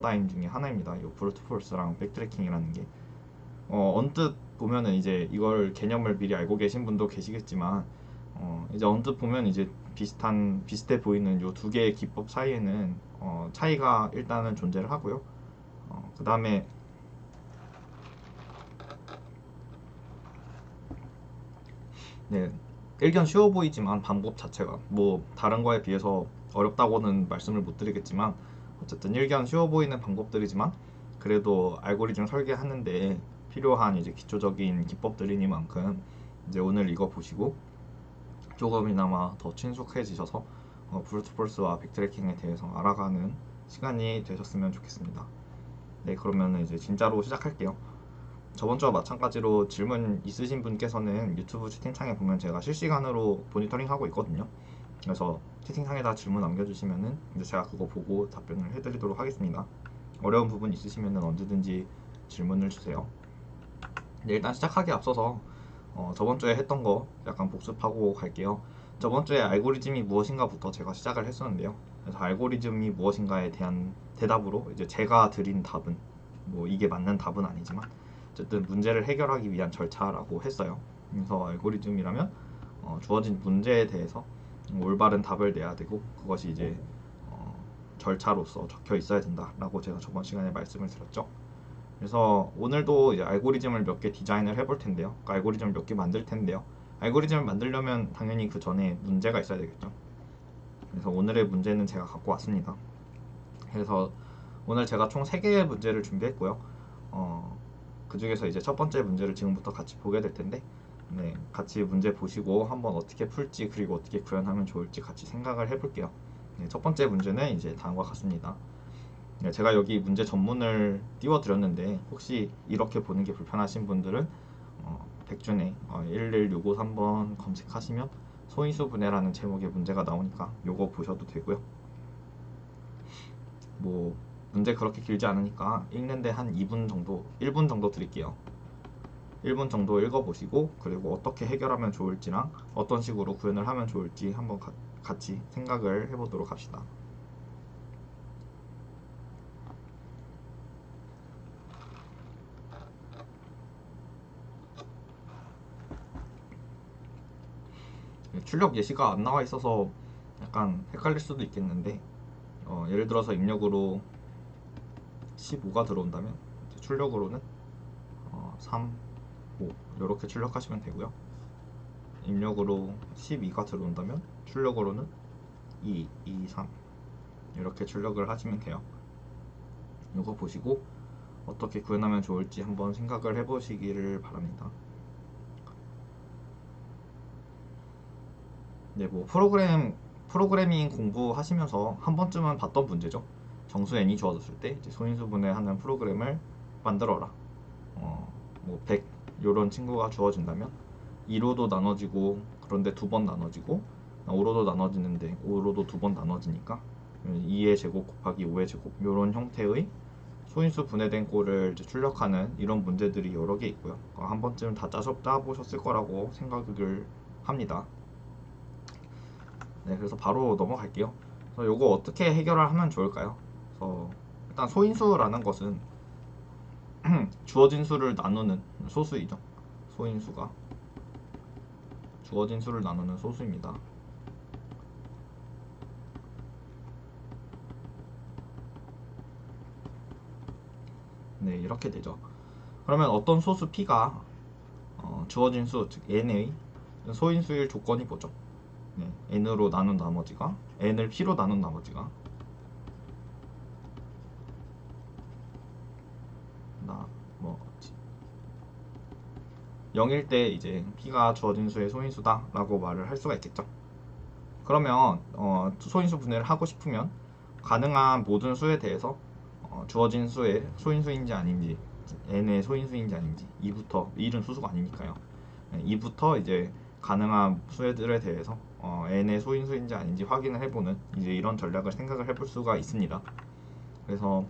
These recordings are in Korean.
파라다임 중에 하나입니다. 이 브루트 포스랑 백트래킹이라는 게 언뜻 보면은 이제 이걸 개념을 미리 알고 계신 분도 계시겠지만 이제 언뜻 보면 이제 비슷해 보이는 이 두 개의 기법 사이에는 차이가 일단은 존재를 하고요. 그 다음에 네, 일견 쉬워 보이지만 방법 자체가 뭐 다른 거에 비해서 어렵다고는 말씀을 못 드리겠지만 어쨌든 일견 쉬워 보이는 방법들이지만 그래도 알고리즘 설계하는데 필요한 이제 기초적인 기법들이니만큼 이제 오늘 이거 보시고 조금이나마 더 친숙해지셔서 브루트포스와 백트래킹에 대해서 알아가는 시간이 되셨으면 좋겠습니다. 네, 그러면 이제 진짜로 시작할게요. 저번 주와 마찬가지로 질문 있으신 분께서는 유튜브 채팅창에 보면 제가 실시간으로 모니터링 하고 있거든요. 그래서 채팅창에다 질문 남겨주시면은 이제 제가 그거 보고 답변을 해드리도록 하겠습니다. 어려운 부분 있으시면은 언제든지 질문을 주세요. 네, 일단 시작하기에 앞서서 저번 주에 했던 거 약간 복습하고 갈게요. 저번 주에 알고리즘이 무엇인가부터 제가 시작을 했었는데요. 그래서 알고리즘이 무엇인가에 대한 대답으로 이제 제가 드린 답은 뭐 이게 맞는 답은 아니지만 어쨌든 문제를 해결하기 위한 절차라고 했어요. 그래서 알고리즘이라면 주어진 문제에 대해서 올바른 답을 내야 되고 그것이 이제 절차로서 적혀 있어야 된다라고 제가 저번 시간에 말씀을 드렸죠. 그래서 오늘도 이제 알고리즘을 몇 개 디자인을 해볼 텐데요. 그러니까 알고리즘을 몇 개 만들 텐데요. 알고리즘을 만들려면 당연히 그 전에 문제가 있어야 되겠죠. 그래서 오늘의 문제는 제가 갖고 왔습니다. 그래서 오늘 제가 총 3개의 문제를 준비했고요. 그 중에서 이제 첫 번째 문제를 지금부터 같이 보게 될 텐데, 네, 같이 문제 보시고 한번 어떻게 풀지 그리고 어떻게 구현하면 좋을지 같이 생각을 해볼게요. 네, 첫 번째 문제는 이제 다음과 같습니다. 네, 제가 여기 문제 전문을 띄워드렸는데 혹시 이렇게 보는 게 불편하신 분들은 백준에 11653번 검색하시면 소인수 분해라는 제목의 문제가 나오니까 요거 보셔도 되고요. 뭐 문제 그렇게 길지 않으니까 읽는데 한 2분 정도, 1분 정도 드릴게요. 1분 정도 읽어보시고 그리고 어떻게 해결하면 좋을지랑 어떤 식으로 구현을 하면 좋을지 한번 같이 생각을 해보도록 합시다. 출력 예시가 안 나와 있어서 약간 헷갈릴 수도 있겠는데 예를 들어서 입력으로 15가 들어온다면 출력으로는 3, 5 이렇게 출력하시면 되고요. 입력으로 12가 들어온다면 출력으로는 2, 2, 3 이렇게 출력을 하시면 돼요. 이거 보시고 어떻게 구현하면 좋을지 한번 생각을 해보시기를 바랍니다. 네, 뭐 프로그래밍 공부하시면서 한 번쯤은 봤던 문제죠. 정수 n이 주어졌을 때 이제 소인수분해 하는 프로그램을 만들어라. 뭐 100 이런 친구가 주어진다면 2로도 나눠지고 그런데 두 번 나눠지고 5로도 나눠지는데 5로도 두 번 나눠지니까 2의 제곱 곱하기 5의 제곱 이런 형태의 소인수 분해된 꼴을 이제 출력하는 이런 문제들이 여러 개 있고요. 한 번쯤 다 짜보셨을 거라고 생각을 합니다. 네, 그래서 바로 넘어갈게요. 그래서 이거 어떻게 해결을 하면 좋을까요? 그래서 일단 소인수라는 것은 주어진 수를 나누는 소수이죠. 소인수가 주어진 수를 나누는 소수입니다. 네, 이렇게 되죠. 그러면 어떤 소수 p가 주어진 수, 즉 n의 소인수일 조건이 뭐죠? 네, n으로 나눈 나머지가 n을 p로 나눈 나머지가 뭐 0일 때 이제 p가 주어진 수의 소인수다라고 말을 할 수가 있겠죠. 그러면 소인수 분해를 하고 싶으면 가능한 모든 수에 대해서 주어진 수의 소인수인지 아닌지 n의 소인수인지 아닌지 2부터 1은 수수가 아니니까요. 2부터 이제 가능한 수들에 대해서 n의 소인수인지 아닌지 확인을 해보는 이제 이런 전략을 생각을 해볼 수가 있습니다. 그래서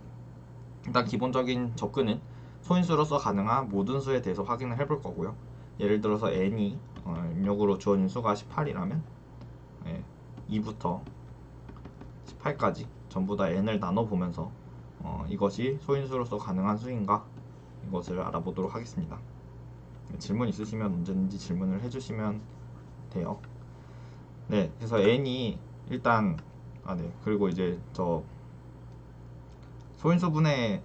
일단 기본적인 접근은 소인수로서 가능한 모든 수에 대해서 확인을 해볼 거고요. 예를 들어서 n이 입력으로 주어진 수가 18이라면 2부터 18까지 전부 다 n을 나눠보면서 이것이 소인수로서 가능한 수인가 이것을 알아보도록 하겠습니다. 질문 있으시면 언제든지 질문을 해주시면 돼요. 네, 그래서 n이 일단 네, 그리고 이제 저 소인수분의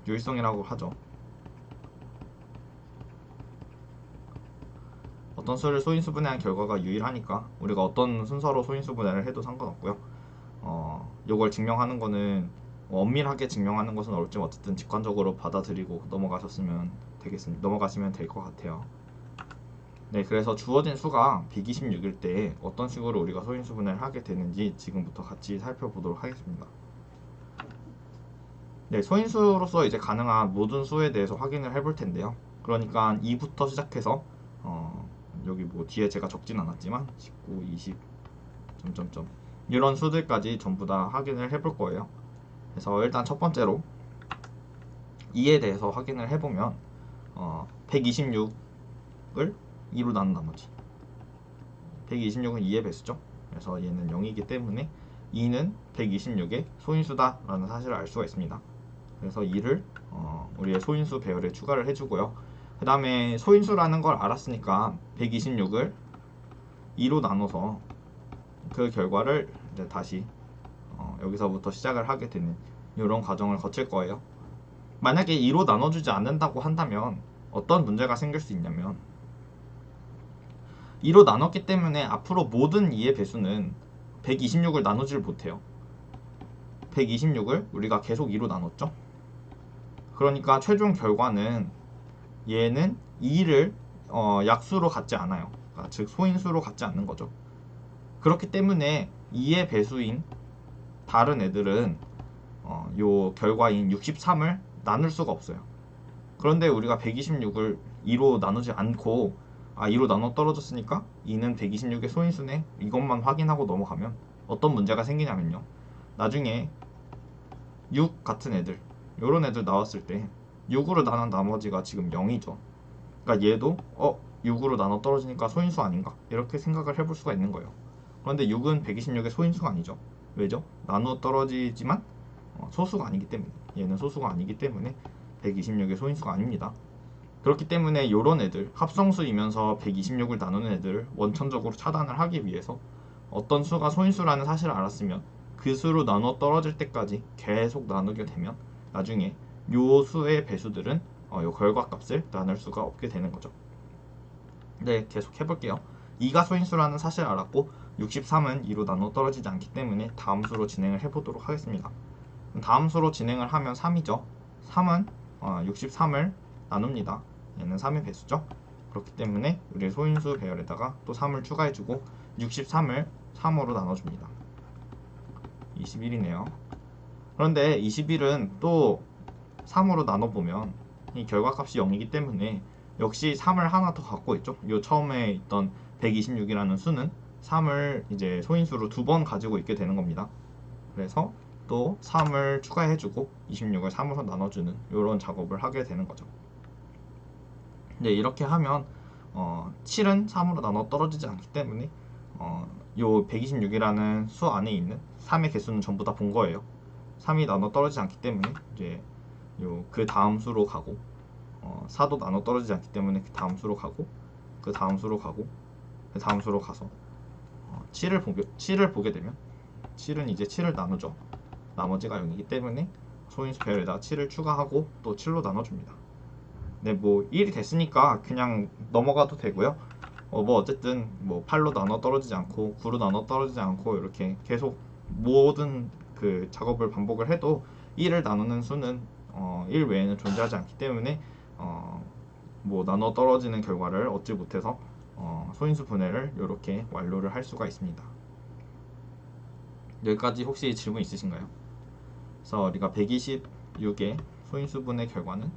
유일성이라고 하죠. 어떤 수를 소인수분해한 결과가 유일하니까 우리가 어떤 순서로 소인수분해를 해도 상관없고요. 요걸 증명하는 거는 엄밀하게 증명하는 것은 어렵지만 어쨌든 직관적으로 받아들이고 넘어가시면 될 것 같아요. 네, 그래서 주어진 수가 126일 때 어떤 식으로 우리가 소인수분해를 하게 되는지 지금부터 같이 살펴보도록 하겠습니다. 네, 소인수로서 이제 가능한 모든 수에 대해서 확인을 해볼 텐데요. 그러니까 2부터 시작해서 여기 뭐 뒤에 제가 적진 않았지만 19, 20 점점점 이런 수들까지 전부 다 확인을 해볼 거예요. 그래서 일단 첫 번째로 2에 대해서 확인을 해보면 126을 2로 나눈 나머지 126은 2의 배수죠. 그래서 얘는 0이기 때문에 2는 126의 소인수다 라는 사실을 알 수가 있습니다. 그래서 2를 우리의 소인수 배열에 추가를 해주고요. 그 다음에 소인수라는 걸 알았으니까 126을 2로 나눠서 그 결과를 이제 다시 여기서부터 시작을 하게 되는 이런 과정을 거칠 거예요. 만약에 2로 나눠주지 않는다고 한다면 어떤 문제가 생길 수 있냐면 2로 나눴기 때문에 앞으로 모든 2의 배수는 126을 나누질 못해요. 126을 우리가 계속 2로 나눴죠. 그러니까 최종 결과는 얘는 2를 약수로 갖지 않아요. 그러니까 즉 소인수로 갖지 않는 거죠. 그렇기 때문에 2의 배수인 다른 애들은 요 결과인 63을 나눌 수가 없어요. 그런데 우리가 126을 2로 나누지 않고 2로 나눠 떨어졌으니까 2는 126의 소인수네 이것만 확인하고 넘어가면 어떤 문제가 생기냐면요. 나중에 6 같은 애들 요런 애들 나왔을 때 6으로 나눈 나머지가 지금 0이죠. 그러니까 얘도 6으로 나눠 떨어지니까 소인수 아닌가 이렇게 생각을 해볼 수가 있는 거예요. 그런데 6은 126의 소인수가 아니죠. 왜죠? 나눠 떨어지지만 소수가 아니기 때문에 얘는 소수가 아니기 때문에 126의 소인수가 아닙니다. 그렇기 때문에 이런 애들 합성수이면서 126을 나누는 애들을 원천적으로 차단을 하기 위해서 어떤 수가 소인수라는 사실을 알았으면 그 수로 나눠 떨어질 때까지 계속 나누게 되면 나중에 요 수의 배수들은 요 결과값을 나눌 수가 없게 되는 거죠. 네, 계속 해볼게요. 2가 소인수라는 사실을 알았고 63은 2로 나눠 떨어지지 않기 때문에 다음 수로 진행을 해보도록 하겠습니다. 다음 수로 진행을 하면 3이죠. 3은 63을 나눕니다. 얘는 3의 배수죠. 그렇기 때문에 우리의 소인수 배열에다가 또 3을 추가해주고 63을 3으로 나눠줍니다. 21이네요. 그런데 21은 또 3으로 나눠보면 이 결과값이 0이기 때문에 역시 3을 하나 더 갖고 있죠. 요 처음에 있던 126이라는 수는 3을 이제 소인수로 2번 가지고 있게 되는 겁니다. 그래서 또 3을 추가해주고 26을 3으로 나눠주는 이런 작업을 하게 되는 거죠. 네, 이렇게 하면 7은 3으로 나눠 떨어지지 않기 때문에 요 126이라는 수 안에 있는 3의 개수는 전부 다 본 거예요. 3이 나눠 떨어지지 않기 때문에 이제 그 다음 수로 가고 4도 나눠 떨어지지 않기 때문에 그 다음 수로 가고 그 다음 수로 가고 그 다음 수로 가서 7을 보게 되면 7은 이제 7을 나누죠. 나머지가 0이기 때문에 소인수 배열에다가 7을 추가하고 또 7로 나눠줍니다. 네, 뭐 1이 됐으니까 그냥 넘어가도 되고요. 뭐 어쨌든 뭐 8로 나눠 떨어지지 않고 9로 나눠 떨어지지 않고 이렇게 계속 모든 그 작업을 반복을 해도 1을 나누는 수는 1 외에는 존재하지 않기 때문에 뭐 나눠 떨어지는 결과를 얻지 못해서 소인수 분해를 이렇게 완료를 할 수가 있습니다. 여기까지 혹시 질문 있으신가요? 그래서 우리가 126의 소인수 분해 결과는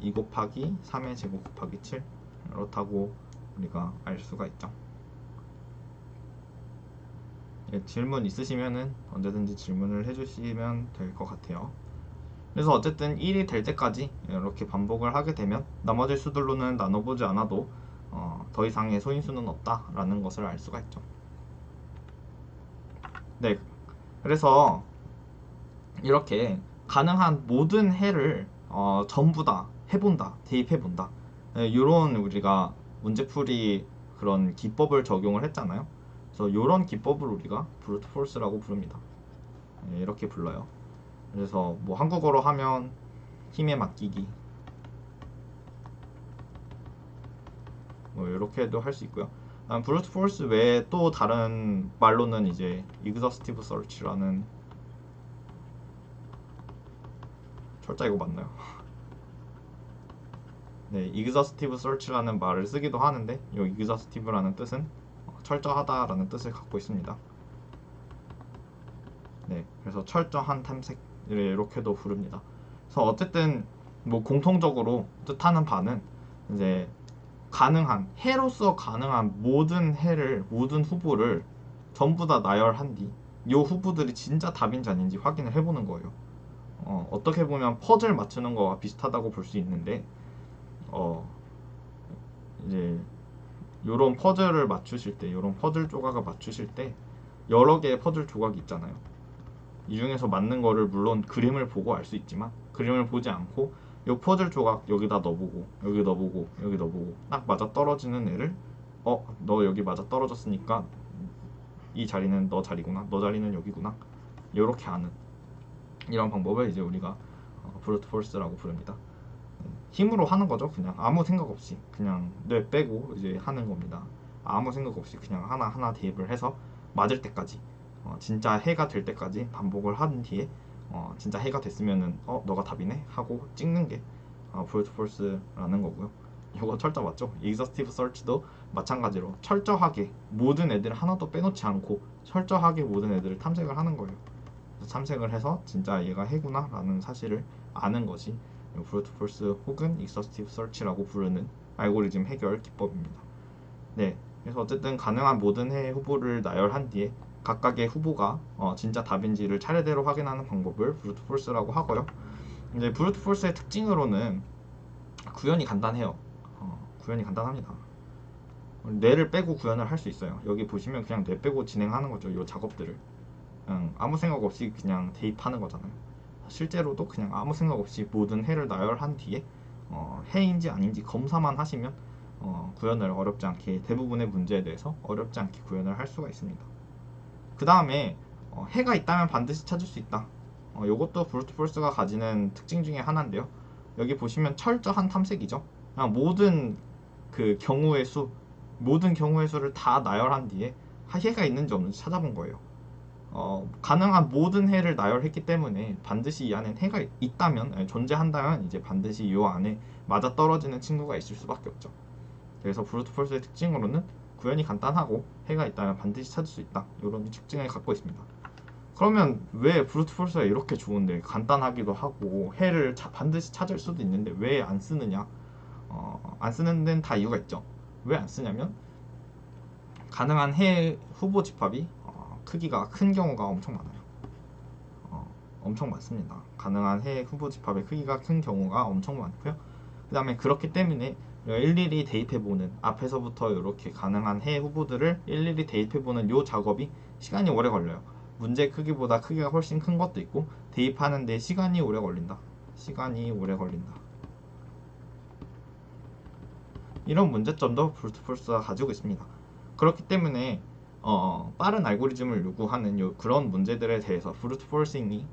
2 곱하기 3의 제곱 곱하기 7 이렇다고 우리가 알 수가 있죠. 질문 있으시면은 언제든지 질문을 해주시면 될 것 같아요. 그래서 어쨌든 1이 될 때까지 이렇게 반복을 하게 되면 나머지 수들로는 나눠보지 않아도 더 이상의 소인수는 없다라는 것을 알 수가 있죠. 네, 그래서 이렇게 가능한 모든 해를 전부 다 해본다, 대입해본다. 이런 우리가 문제풀이 그런 기법을 적용을 했잖아요. 그래서 이런 기법을 우리가 브루트 폴스라고 부릅니다. 이렇게 불러요. 그래서 뭐 한국어로 하면 힘에 맡기기 뭐 이렇게도 할 수 있고요. 브루트 폴스 외에 또 다른 말로는 이제 exhaustive search라는 철자 이거 맞나요? 네, exhaustive search라는 말을 쓰기도 하는데 이 exhaustive라는 뜻은 철저하다라는 뜻을 갖고 있습니다. 네, 그래서 철저한 탐색 이렇게도 부릅니다. 그래서 어쨌든 뭐 공통적으로 뜻하는 바는 이제 가능한 해로서 가능한 모든 해를 모든 후보를 전부 다 나열한 뒤 이 후보들이 진짜 답인지 아닌지 확인을 해보는 거예요. 어떻게 보면 퍼즐 맞추는 거와 비슷하다고 볼 수 있는데 이제 요런 퍼즐을 맞추실 때 요런 퍼즐 조각을 맞추실 때 여러 개의 퍼즐 조각이 있잖아요. 이 중에서 맞는 거를 물론 그림을 보고 알 수 있지만 그림을 보지 않고 요 퍼즐 조각 여기다 넣어보고 여기 넣어보고 여기 넣어보고 딱 맞아 떨어지는 애를 너 여기 맞아 떨어졌으니까 이 자리는 너 자리구나, 너 자리는 여기구나, 요렇게 아는 이런 방법을 이제 우리가 브루트 폴스라고 부릅니다. 힘으로 하는 거죠. 그냥 아무 생각 없이 그냥 뇌 빼고 이제 하는 겁니다. 아무 생각 없이 그냥 하나하나 대입을 해서 맞을 때까지 진짜 해가 될 때까지 반복을 한 뒤에 진짜 해가 됐으면은 너가 답이네 하고 찍는 게 브루트 폴스라는 거고요. 이거 철저 맞죠? exhaustive search도 마찬가지로 철저하게 모든 애들을 하나도 빼놓지 않고 철저하게 모든 애들을 탐색을 하는 거예요. 탐색을 해서 진짜 얘가 해구나 라는 사실을 아는 것이 브루트 폴스 혹은 exhaustive search라고 부르는 알고리즘 해결 기법입니다. 네, 그래서 어쨌든 가능한 모든 해 후보를 나열한 뒤에 각각의 후보가 진짜 답인지를 차례대로 확인하는 방법을 브루트 폴스라고 하고요. 이제 브루트 폴스의 특징으로는 구현이 간단해요. 구현이 간단합니다. 뇌를 빼고 구현을 할 수 있어요. 여기 보시면 그냥 뇌 빼고 진행하는 거죠. 이 작업들을 그냥 아무 생각 없이 그냥 대입하는 거잖아요. 실제로도 그냥 아무 생각 없이 모든 해를 나열한 뒤에 해인지 아닌지 검사만 하시면 구현을 어렵지 않게 대부분의 문제에 대해서 어렵지 않게 구현을 할 수가 있습니다. 그 다음에 해가 있다면 반드시 찾을 수 있다. 이것도 브루트 폴스가 가지는 특징 중에 하나인데요. 여기 보시면 철저한 탐색이죠. 그냥 모든 그 경우의 수, 모든 경우의 수를 다 나열한 뒤에 해가 있는지 없는지 찾아본 거예요. 가능한 모든 해를 나열했기 때문에 반드시 이 안에 해가 있다면 존재한다면 이제 반드시 이 안에 맞아 떨어지는 친구가 있을 수밖에 없죠. 그래서 브루트 폴스의 특징으로는 구현이 간단하고 해가 있다면 반드시 찾을 수 있다. 이런 특징을 갖고 있습니다. 그러면 왜 브루트 폴스가 이렇게 좋은데 간단하기도 하고 해를 반드시 찾을 수도 있는데 왜 안 쓰느냐? 안 쓰는 데는 다 이유가 있죠. 왜 안 쓰냐면 가능한 해 후보 집합이 크기가 큰 경우가 엄청 많아요. 엄청 많습니다. 가능한 해 후보 집합의 크기가 큰 경우가 엄청 많고요. 그 다음에 그렇기 때문에 일일이 대입해보는 앞에서부터 이렇게 가능한 해 후보들을 일일이 대입해보는 이 작업이 시간이 오래 걸려요. 문제 크기보다 크기가 훨씬 큰 것도 있고 대입하는데 시간이 오래 걸린다. 시간이 오래 걸린다. 이런 문제점도 브루트 폴스가 가지고 있습니다. 그렇기 때문에 빠른 알고리즘을 요구하는 그런 문제들에 대해서 브루트 폴싱이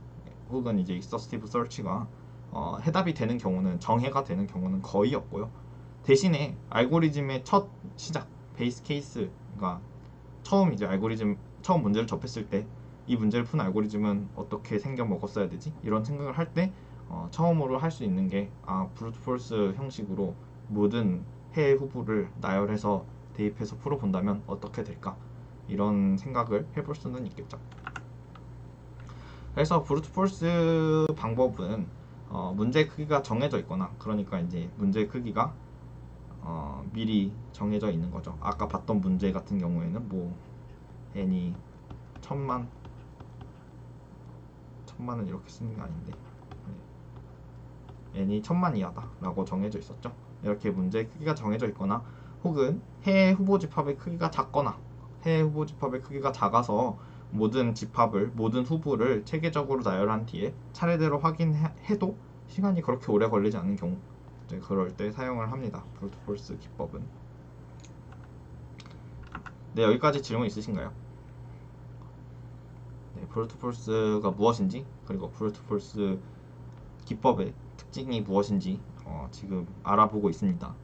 혹은 이제 exhaustive search가 해답이 되는 경우는 정해가 되는 경우는 거의 없고요. 대신에 알고리즘의 첫 시작 베이스 케이스가 처음 이제 처음 문제를 접했을 때 이 문제를 푼 알고리즘은 어떻게 생겨 먹었어야 되지? 이런 생각을 할 때 처음으로 할 수 있는 게 브루트 폴스 형식으로 모든 해 후보를 나열해서 대입해서 풀어본다면 어떻게 될까? 이런 생각을 해볼 수는 있겠죠. 그래서 브루트 폴스 방법은 문제 크기가 정해져 있거나 그러니까 이제 문제 크기가 미리 정해져 있는 거죠. 아까 봤던 문제 같은 경우에는 뭐 n이 1000만은 이렇게 쓰는 게 아닌데 n이 1000만 이하다 라고 정해져 있었죠. 이렇게 문제 크기가 정해져 있거나 혹은 해 후보 집합의 크기가 작거나 해 후보 집합의 크기가 작아서 모든 집합을, 모든 후보를 체계적으로 나열한 뒤에 차례대로 확인해도 시간이 그렇게 오래 걸리지 않는 경우, 그럴 때 사용을 합니다. 브루트 폴스 기법은. 네, 여기까지 질문 있으신가요? 네, 브루트 폴스가 무엇인지, 그리고 브루트 폴스 기법의 특징이 무엇인지 지금 알아보고 있습니다.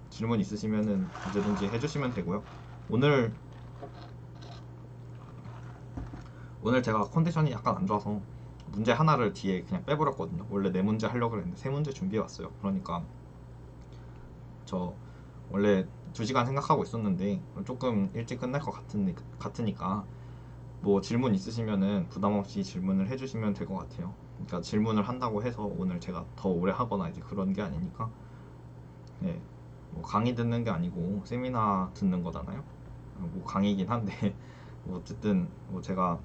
질문 있으시면은 언제든지 해주시면 되고요. 오늘 제가 컨디션이 약간 안 좋아서 문제 하나를 뒤에 그냥 빼버렸거든요. 원래 4문제 하려고 했는데 3문제 준비해 왔어요. 그러니까 저 원래 2시간 생각하고 있었는데 조금 일찍 끝날 것 같으니까 뭐 질문 있으시면은 부담 없이 질문을 해주시면 될 것 같아요. 그러니까 질문을 한다고 해서 오늘 제가 더 오래 하거나 이제 그런 게 아니니까. 네, 뭐 강의 듣는 게 아니고 세미나 듣는 거잖아요. 뭐 강의긴 한데 뭐 어쨌든 뭐 제가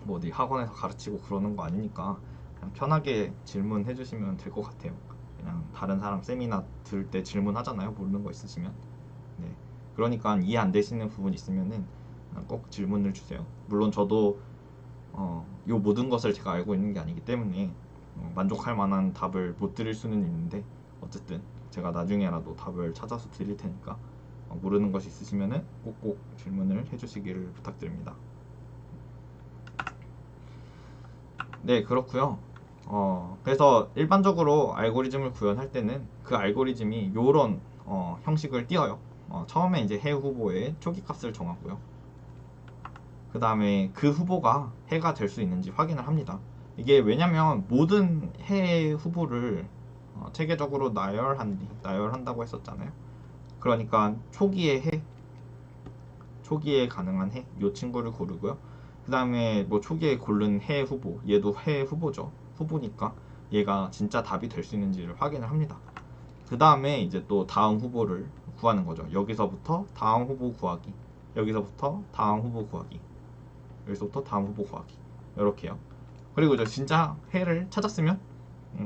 뭐 어디 학원에서 가르치고 그러는 거 아니니까 그냥 편하게 질문해 주시면 될 것 같아요. 그냥 다른 사람 세미나 들을 때 질문하잖아요. 모르는 거 있으시면. 네, 그러니까 이해 안 되시는 부분 있으면은 그냥 꼭 질문을 주세요. 물론 저도 요 모든 것을 제가 알고 있는 게 아니기 때문에 만족할 만한 답을 못 드릴 수는 있는데, 어쨌든 제가 나중에라도 답을 찾아서 드릴 테니까 모르는 것이 있으시면은 꼭꼭 질문을 해주시기를 부탁드립니다. 네, 그렇고요. 그래서 일반적으로 알고리즘을 구현할 때는 그 알고리즘이 요런 형식을 띄어요. 처음에 이제 해 후보의 초기 값을 정하고요. 그 다음에 그 후보가 해가 될 수 있는지 확인을 합니다. 이게 왜냐면 모든 해 후보를 체계적으로 나열한다고 했었잖아요. 그러니까 초기의 해, 초기에 가능한 해, 요 친구를 고르고요. 그 다음에 뭐 초기에 고른 해 후보, 얘도 해 후보죠. 후보니까 얘가 진짜 답이 될 수 있는지를 확인을 합니다. 그 다음에 이제 또 다음 후보를 구하는 거죠. 여기서부터 다음 후보 구하기, 여기서부터 다음 후보 구하기, 여기서부터 다음 후보 구하기, 이렇게요. 그리고 이제 진짜 해를 찾았으면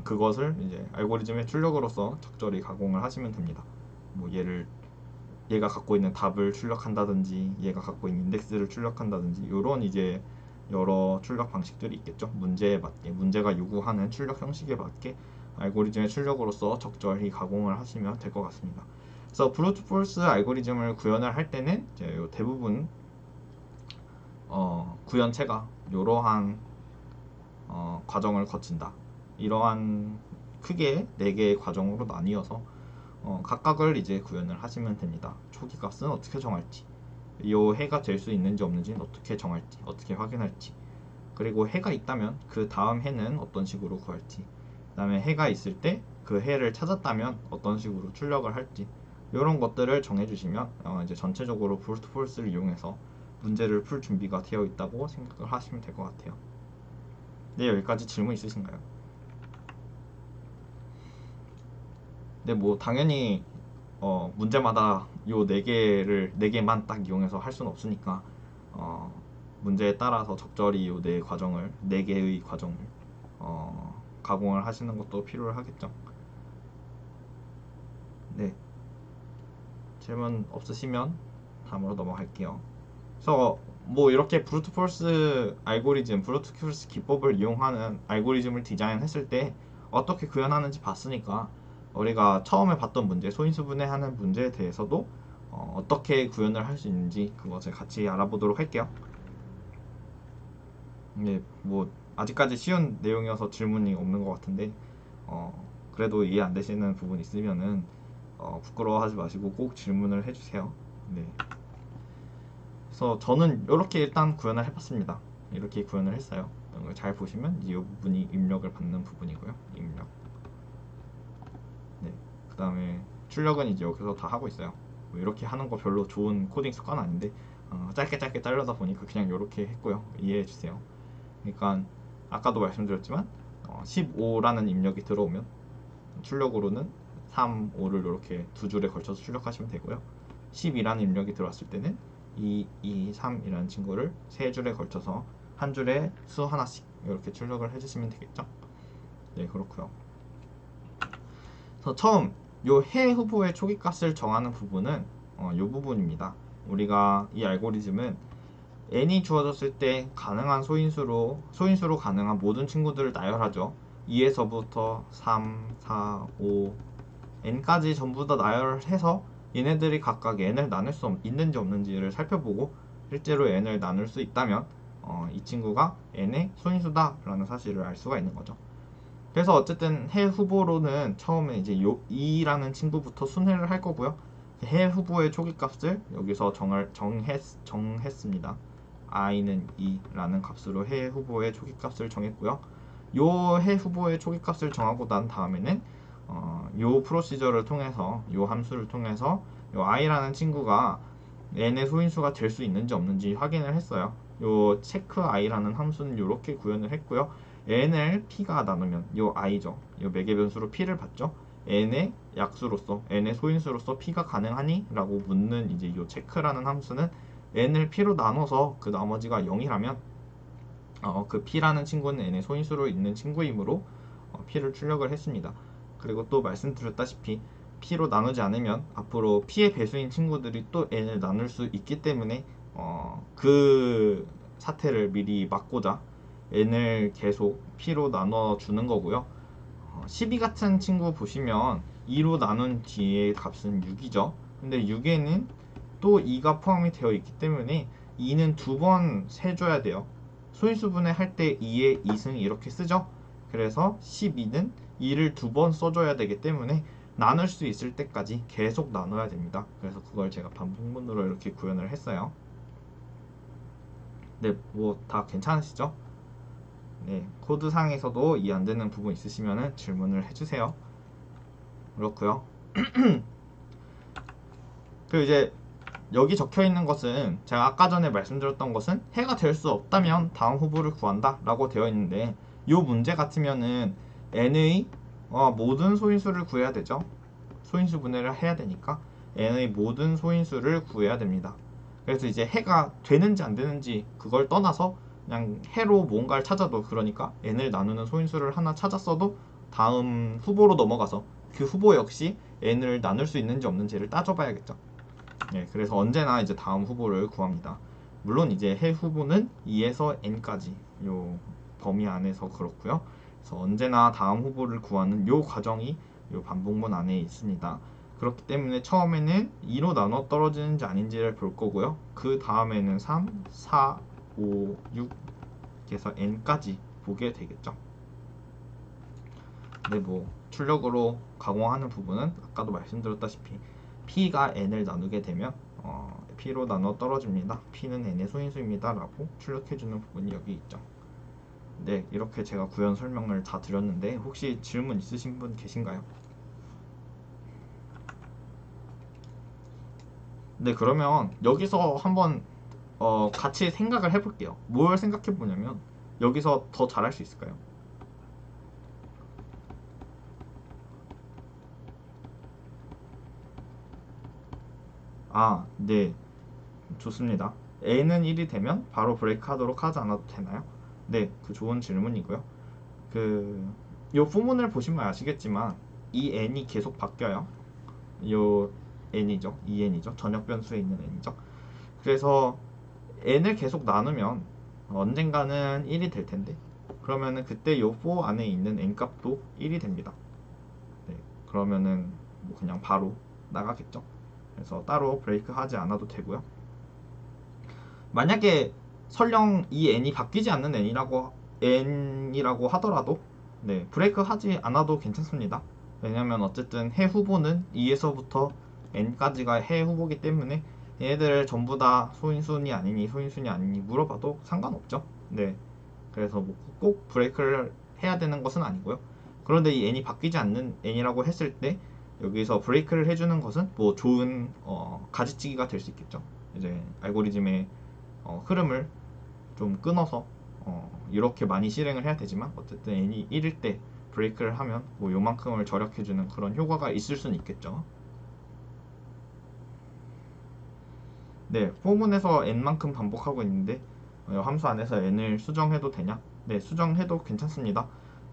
그것을 이제 알고리즘의 출력으로서 적절히 가공을 하시면 됩니다. 뭐 얘가 갖고 있는 답을 출력한다든지 얘가 갖고 있는 인덱스를 출력한다든지 이런 이제 여러 출력 방식들이 있겠죠. 문제에 맞게, 문제가 요구하는 출력 형식에 맞게 알고리즘의 출력으로서 적절히 가공을 하시면 될 것 같습니다. 그래서 브루트 폴스 알고리즘을 구현을 할 때는 이제 대부분 구현체가 이러한 과정을 거친다. 이러한 크게 4개의 과정으로 나뉘어서 각각을 이제 구현을 하시면 됩니다. 초기 값은 어떻게 정할지, 이 해가 될 수 있는지 없는지는 어떻게 정할지, 어떻게 확인할지, 그리고 해가 있다면 그 다음 해는 어떤 식으로 구할지, 그 다음에 해가 있을 때 그 해를 찾았다면 어떤 식으로 출력을 할지, 이런 것들을 정해주시면 이제 전체적으로 브루트 폴스를 이용해서 문제를 풀 준비가 되어 있다고 생각을 하시면 될 것 같아요. 네, 여기까지 질문 있으신가요? 네, 뭐 당연히 문제마다 요 4개만 딱 이용해서 할 수는 없으니까 어, 문제에 따라서 적절히 요 4개의 과정을 가공을 하시는 것도 필요하겠죠. 네, 질문 없으시면 다음으로 넘어갈게요. 그래서 뭐 이렇게 브루트 폴스 알고리즘, 브루트 폴스 기법을 이용하는 알고리즘을 디자인했을 때 어떻게 구현하는지 봤으니까 우리가 처음에 봤던 문제, 소인수분해하는 문제에 대해서도 어떻게 구현을 할 수 있는지 그것을 같이 알아보도록 할게요. 네, 뭐 아직까지 쉬운 내용이어서 질문이 없는 것 같은데 그래도 이해 안 되시는 부분 있으면은 부끄러워하지 마시고 꼭 질문을 해주세요. 네. 그래서 저는 이렇게 일단 구현을 해봤습니다. 이렇게 구현을 했어요. 잘 보시면 이 부분이 입력을 받는 부분이고요. 입력. 네. 그 다음에 출력은 이제 여기서 다 하고 있어요. 뭐 이렇게 하는 거 별로 좋은 코딩 습관 아닌데 짧게 자르다 보니까 그냥 이렇게 했고요. 이해해 주세요. 그러니까 아까도 말씀드렸지만 15라는 입력이 들어오면 출력으로는 3, 5를 이렇게 두 줄에 걸쳐서 출력하시면 되고요. 12라는 입력이 들어왔을 때는 2, 2, 3이라는 친구를 세 줄에 걸쳐서 한 줄에 수 하나씩 이렇게 출력을 해주시면 되겠죠. 네, 그렇고요. 그래서 처음 요 해 후보의 초기 값을 정하는 부분은 요 부분입니다. 우리가 이 알고리즘은 n이 주어졌을 때 가능한 소인수로 가능한 모든 친구들을 나열하죠. 2에서부터 3, 4, 5, n까지 전부 다 나열해서 얘네들이 각각 n을 나눌 수 있는지 없는지를 살펴보고 실제로 n을 나눌 수 있다면 이 친구가 n의 소인수다 라는 사실을 알 수가 있는 거죠. 그래서 어쨌든 해 후보로는 처음에 이제 요 2라는 친구부터 순회를 할 거고요. 해 후보의 초기값을 여기서 정했습니다. i는 2라는 값으로 해 후보의 초기값을 정했고요. 요 해 후보의 초기값을 정하고 난 다음에는 요 프로시저를 통해서 요 함수를 통해서 요 i라는 친구가 n의 소인수가 될 수 있는지 없는지 확인을 했어요. 요 체크 i라는 함수는 이렇게 구현을 했고요. n을 p가 나누면 요 i죠. 요 매개 변수로 p를 받죠. n의 약수로서 n의 소인수로서 p가 가능하니? 라고 묻는 이제 요 체크라는 함수는 n을 p로 나눠서 그 나머지가 0이라면 그 p라는 친구는 n의 소인수로 있는 친구이므로 p를 출력을 했습니다. 그리고 또 말씀드렸다시피 p로 나누지 않으면 앞으로 p의 배수인 친구들이 또 n을 나눌 수 있기 때문에 그 사태를 미리 막고자 n을 계속 p로 나눠주는 거고요. 12 같은 친구 보시면 2로 나눈 뒤에 값은 6이죠. 근데 6에는 또 2가 포함이 되어 있기 때문에 2는 두 번 세줘야 돼요. 소인수분해 할 때 2의 2승 이렇게 쓰죠. 그래서 12는 2를 두 번 써줘야 되기 때문에 나눌 수 있을 때까지 계속 나눠야 됩니다. 그래서 그걸 제가 반복문으로 이렇게 구현을 했어요. 네, 뭐 다 괜찮으시죠? 네, 코드상에서도 이해 안 되는 부분 있으시면 질문을 해주세요. 그렇고요. 그리고 이제 여기 적혀 있는 것은 제가 아까 전에 말씀드렸던 것은 해가 될 수 없다면 다음 후보를 구한다 라고 되어 있는데 이 문제 같으면은 n의 모든 소인수를 구해야 되죠. 소인수 분해를 해야 되니까 n의 모든 소인수를 구해야 됩니다. 그래서 이제 해가 되는지 안 되는지 그걸 떠나서 그냥 해로 뭔가를 찾아도, 그러니까 n을 나누는 소인수를 하나 찾았어도 다음 후보로 넘어가서 그 후보 역시 n을 나눌 수 있는지 없는지를 따져봐야겠죠. 네, 그래서 언제나 이제 다음 후보를 구합니다. 물론 이제 해 후보는 2에서 n까지 요 범위 안에서 그렇고요. 그래서 언제나 다음 후보를 구하는 요 과정이 요 반복문 안에 있습니다. 그렇기 때문에 처음에는 2로 나눠 떨어지는지 아닌지를 볼 거고요. 그 다음에는 3, 4, 5, 6 에서 n까지 보게 되겠죠. 근데 뭐 출력으로 가공하는 부분은 아까도 말씀드렸다시피 p가 n을 나누게 되면 p로 나눠 떨어집니다. p는 n의 소인수입니다 라고 출력해주는 부분이 여기 있죠. 네, 이렇게 제가 구현 설명을 다 드렸는데 혹시 질문 있으신 분 계신가요? 네, 그러면 여기서 한번 같이 생각을 해볼게요. 뭘 생각해 보냐면 여기서 더 잘할 수 있을까요? 네, 좋습니다. n은 1이 되면 바로 브레이크 하도록 하지 않아도 되나요? 네, 그 좋은 질문이고요. 요 포문을 보시면 아시겠지만 이 n이 계속 바뀌어요. 요 n이죠. 2n이죠. 전역 변수에 있는 n이죠. 그래서 n을 계속 나누면 언젠가는 1이 될 텐데 그러면은 그때 요 4 안에 있는 n 값도 1이 됩니다. 네, 그러면은 뭐 그냥 바로 나가겠죠. 그래서 따로 브레이크 하지 않아도 되고요. 만약에 설령 이 n이 바뀌지 않는 n이라고 하더라도 네, 브레이크 하지 않아도 괜찮습니다. 왜냐면 어쨌든 해 후보는 2에서부터 n까지가 해 후보기 때문에 얘네들 전부 다 소인수니 아니니 소인수니 아니니 물어봐도 상관없죠. 네, 그래서 뭐 꼭 브레이크를 해야 되는 것은 아니고요. 그런데 이 n이 바뀌지 않는 n이라고 했을 때 여기서 브레이크를 해주는 것은 뭐 좋은 가지치기가 될 수 있겠죠. 이제 알고리즘의 흐름을 좀 끊어서 이렇게 많이 실행을 해야 되지만 어쨌든 n이 1일 때 브레이크를 하면 뭐 요만큼을 절약해주는 그런 효과가 있을 수는 있겠죠. 네, 포문에서 n만큼 반복하고 있는데 함수 안에서 n을 수정해도 되냐? 네, 수정해도 괜찮습니다.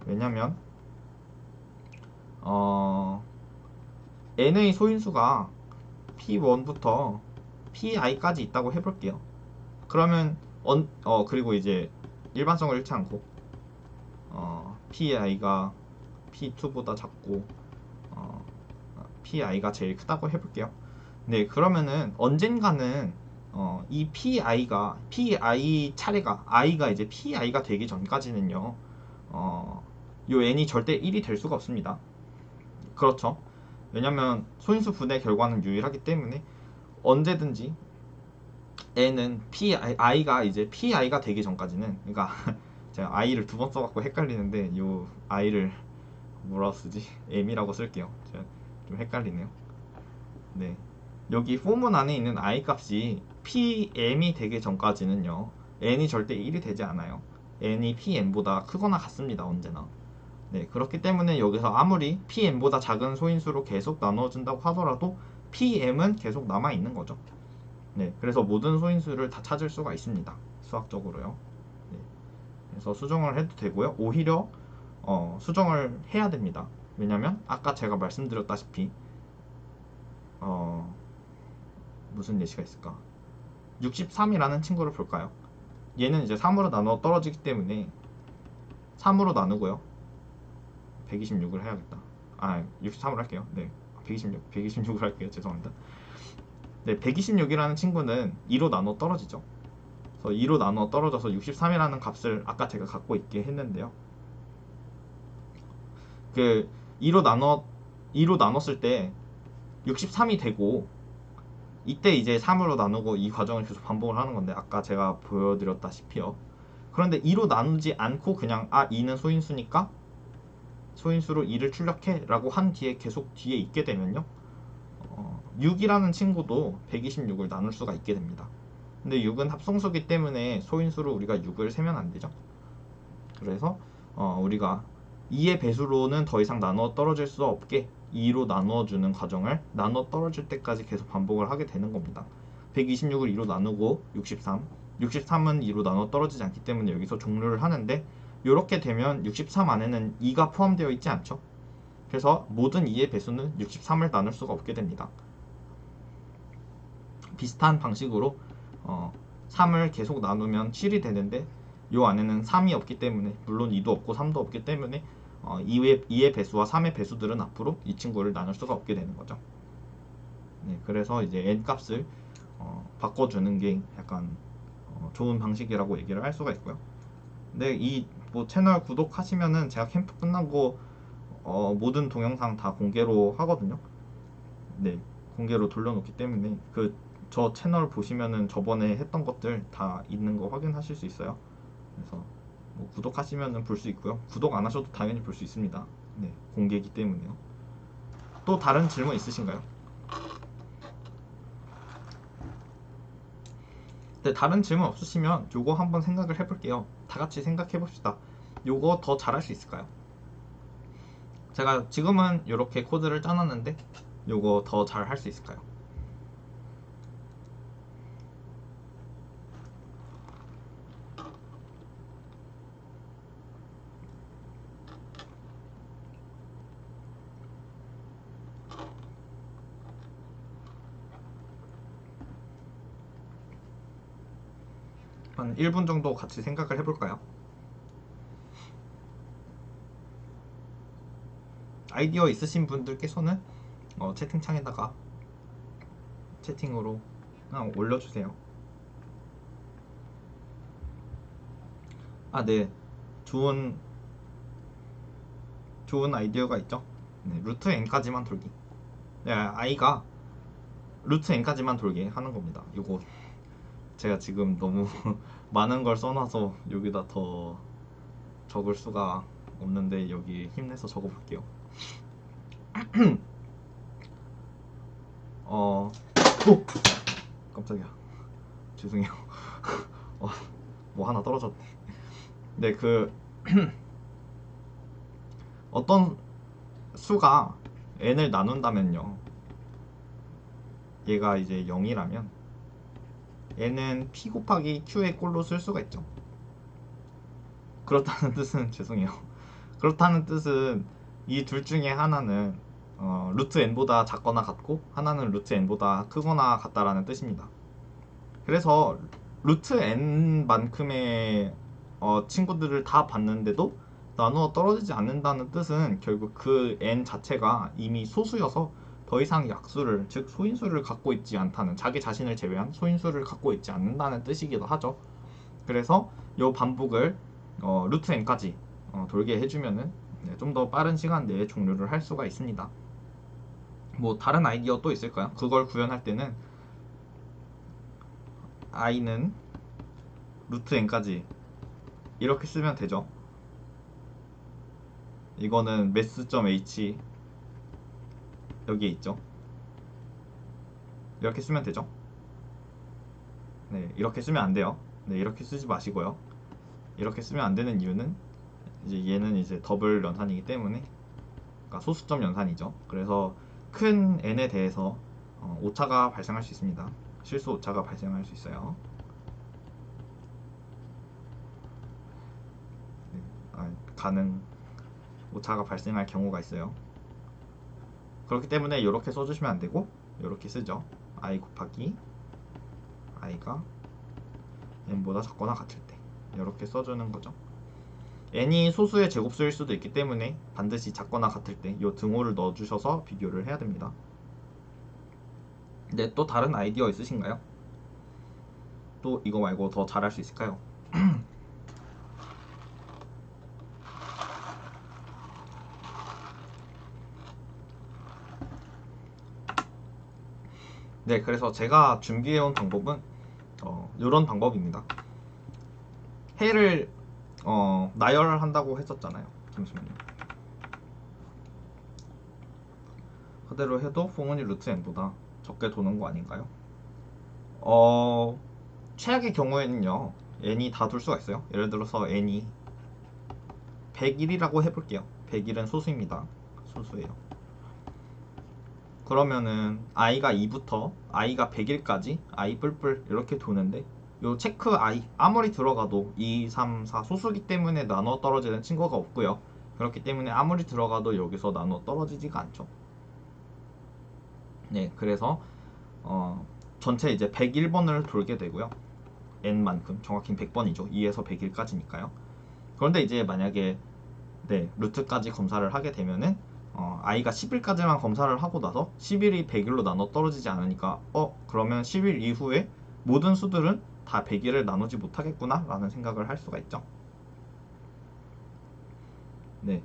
왜냐면 n의 소인수가 p1부터 pi까지 있다고 해볼게요. 그러면 그리고 이제 일반성을 잃지 않고 PI가 P2보다 작고 PI가 제일 크다고 해볼게요. 네, 그러면은 언젠가는 이 PI 차례가 I가 이제 PI가 되기 전까지는요, 요 N이 절대 1이 될 수가 없습니다. 그렇죠. 왜냐면 소인수 분해 결과는 유일하기 때문에 언제든지 N은 I가 이제 PI가 되기 전까지는, 그러니까 제가 I를 두 번 써갖고 헷갈리는데 요 I를 뭐라 쓰지? M이라고 쓸게요. 제가 좀 헷갈리네요. 네, 여기 포문 안에 있는 I 값이 PM이 되기 전까지는요, N이 절대 1이 되지 않아요. N이 PM보다 크거나 같습니다. 언제나. 네, 그렇기 때문에 여기서 아무리 PM보다 작은 소인수로 계속 나눠준다고 하더라도 PM은 계속 남아있는 거죠. 네, 그래서 모든 소인수를 다 찾을 수가 있습니다. 수학적으로요. 네, 그래서 수정을 해도 되고요. 오히려 수정을 해야 됩니다. 왜냐면 아까 제가 말씀드렸다시피 무슨 예시가 있을까? 63이라는 친구를 볼까요? 얘는 이제 3으로 나눠 떨어지기 때문에 3으로 나누고요. 126을 해야겠다. 63으로 할게요. 네, 126을 할게요. 죄송합니다. 네, 126이라는 친구는 2로 나눠 떨어지죠. 그래서 2로 나눠 떨어져서 63이라는 값을 아까 제가 갖고 있게 했는데요. 그 2로 나눴을 때 63이 되고, 이때 이제 3으로 나누고 이 과정을 계속 반복을 하는 건데, 아까 제가 보여드렸다시피요. 그런데 2로 나누지 않고 그냥 2는 소인수니까 소인수로 2를 출력해 라고 한 뒤에 계속 뒤에 있게 되면요, 6이라는 친구도 126을 나눌 수가 있게 됩니다. 근데 6은 합성수기 때문에 소인수로 우리가 6을 세면 안 되죠. 그래서 우리가 2의 배수로는 더 이상 나눠 떨어질 수 없게 2로 나눠주는 과정을 나눠 떨어질 때까지 계속 반복을 하게 되는 겁니다. 126을 2로 나누고 63은 2로 나눠 떨어지지 않기 때문에 여기서 종료를 하는데, 이렇게 되면 63 안에는 2가 포함되어 있지 않죠. 그래서 모든 2의 배수는 63을 나눌 수가 없게 됩니다. 비슷한 방식으로 3을 계속 나누면 7이 되는데, 요 안에는 3이 없기 때문에, 물론 2도 없고 3도 없기 때문에 2의 배수와 3의 배수들은 앞으로 이 친구를 나눌 수가 없게 되는 거죠. 네, 그래서 이제 n 값을 바꿔주는 게 약간 좋은 방식이라고 얘기를 할 수가 있고요. 근데 이 채널 구독하시면은 제가 캠프 끝나고 모든 동영상 다 공개로 하거든요. 네, 공개로 돌려놓기 때문에 저 채널 보시면은 저번에 했던 것들 다 있는 거 확인하실 수 있어요. 그래서 구독하시면은 볼 수 있고요. 구독 안 하셔도 당연히 볼 수 있습니다. 네, 공개이기 때문에요. 또 다른 질문 있으신가요? 네, 다른 질문 없으시면 요거 한번 생각을 해볼게요. 다 같이 생각해 봅시다. 요거 더 잘할 수 있을까요? 제가 지금은 이렇게 코드를 짜놨는데 요거 더 잘 할 수 있을까요? 한 1분 정도 같이 생각을 해볼까요? 아이디어 있으신 분들께서는 채팅창에다가 채팅으로 그냥 올려주세요. 네, 좋은 아이디어가 있죠. 네, 루트 n까지만 돌기. 네, i가 루트 n까지만 돌게 하는 겁니다. 이거 제가 지금 너무 많은 걸 써놔서 여기다 더 적을 수가 없는데, 여기 힘내서 적어볼게요. 깜짝이야. 죄송해요. 뭐 하나 떨어졌네. 네, 어떤 수가 n을 나눈다면요, 얘가 이제 0이라면 n은 p 곱하기 q의 꼴로 쓸 수가 있죠. 그렇다는 뜻은 죄송해요. 그렇다는 뜻은 이 둘 중에 하나는 루트 n보다 작거나 같고, 하나는 루트 n보다 크거나 같다라는 뜻입니다. 그래서 루트 n만큼의 친구들을 다 봤는데도 나누어 떨어지지 않는다는 뜻은 결국 그 n 자체가 이미 소수여서 더 이상 약수를, 즉 소인수를 갖고 있지 않다는, 자기 자신을 제외한 소인수를 갖고 있지 않는다는 뜻이기도 하죠. 그래서 이 반복을 루트 n까지 돌게 해주면은 좀 더 빠른 시간 내에 종료를 할 수가 있습니다. 뭐 다른 아이디어 또 있을까요? 그걸 구현할 때는 i는 루트 n까지 이렇게 쓰면 되죠. 이거는 math.h 여기에 있죠. 이렇게 쓰면 되죠. 네, 이렇게 쓰면 안 돼요. 네, 이렇게 쓰지 마시고요. 이렇게 쓰면 안 되는 이유는 이제 얘는 이제 더블 연산이기 때문에, 그러니까 소수점 연산이죠. 그래서 큰 n에 대해서 오차가 발생할 수 있습니다. 실수 오차가 발생할 수 있어요. 가능 오차가 발생할 경우가 있어요. 그렇기 때문에 이렇게 써주시면 안 되고 이렇게 쓰죠. i 곱하기 i가 n보다 작거나 같을 때 이렇게 써주는 거죠. n이 소수의 제곱수일 수도 있기 때문에 반드시 작거나 같을 때 이 등호를 넣어주셔서 비교를 해야 됩니다. 네, 또 다른 아이디어 있으신가요? 또 이거 말고 더 잘할 수 있을까요? 네, 그래서 제가 준비해온 방법은 이런 방법입니다. 해를 나열한다고 했었잖아요. 잠시만요. 그대로 해도 퐁은이 루트 n보다 적게 도는 거 아닌가요? 최악의 경우에는요, n이 다 둘 수가 있어요. 예를 들어서 n이 101이라고 해볼게요. 101은 소수입니다. 소수예요. 그러면은 i가 2부터 i가 100일까지 i 뿔뿔 이렇게 도는데, 요 체크 i 아무리 들어가도 2, 3, 4 소수기 때문에 나눠 떨어지는 친구가 없고요. 그렇기 때문에 아무리 들어가도 여기서 나눠 떨어지지가 않죠. 네, 그래서 전체 이제 101번을 돌게 되고요. n만큼, 정확히 100번이죠. 2에서 100일까지니까요. 그런데 이제 만약에 루트까지 검사를 하게 되면은 i가 10일까지만 검사를 하고 나서 10일이 100일로 나눠 떨어지지 않으니까 그러면 10일 이후에 모든 수들은 다 100일을 나누지 못하겠구나 라는 생각을 할 수가 있죠. 네.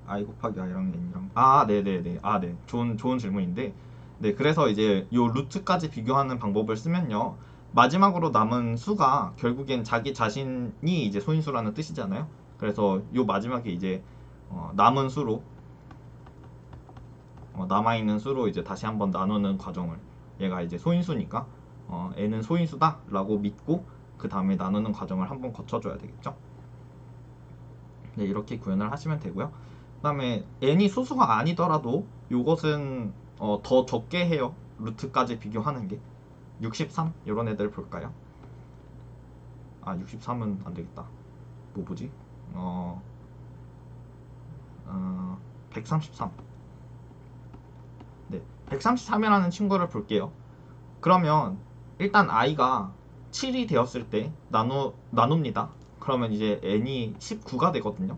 i 곱하기 i랑 n이랑 네네네. 네. 좋은 질문인데, 네, 그래서 이제 요 루트까지 비교하는 방법을 쓰면요, 마지막으로 남은 수가 결국엔 자기 자신이 이제 소인수라는 뜻이잖아요. 그래서 요 마지막에 이제 남은 수로 남아있는 수로 이제 다시 한번 나누는 과정을, 얘가 이제 소인수니까 n은 소인수다 라고 믿고 그 다음에 나누는 과정을 한번 거쳐줘야 되겠죠. 네, 이렇게 구현을 하시면 되고요. 그 다음에 n이 소수가 아니더라도 요것은 더 적게 해요. 루트까지 비교하는 게 63 이런 애들 볼까요? 63은 안 되겠다. 뭐 보지? 133. 네, 133이라는 친구를 볼게요. 그러면 일단 i가 7이 되었을 때 나눕니다. 그러면 이제 n이 19가 되거든요.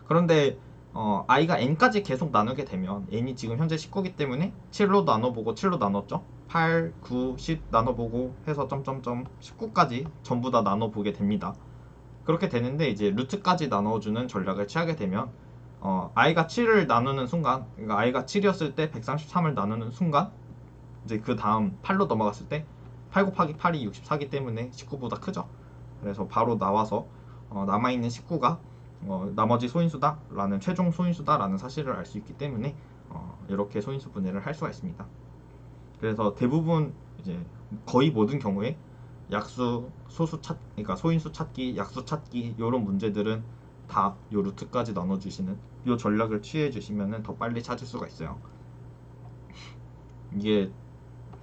그런데 i가 n까지 계속 나누게 되면 n이 지금 현재 19기 때문에 7로 나눠보고 7로 나눴죠. 8, 9, 10 나눠보고 해서 점점점 19까지 전부 다 나눠보게 됩니다. 그렇게 되는데 이제 루트까지 나눠주는 전략을 취하게 되면 i가 7을 나누는 순간, 그러니까 i가 7이었을 때 133을 나누는 순간 이제 그 다음 8로 넘어갔을 때 8 곱하기 8이 64기 때문에 19보다 크죠. 그래서 바로 나와서 남아있는 19가 나머지 소인수다 라는, 최종 소인수다 라는 사실을 알 수 있기 때문에 이렇게 소인수 분해를 할 수가 있습니다. 그래서 대부분 이제 거의 모든 경우에 약수, 소수 그러니까 소인수 찾기, 약수 찾기 이런 문제들은 다 요 루트까지 나눠주시는 요 전략을 취해 주시면 더 빨리 찾을 수가 있어요. 이게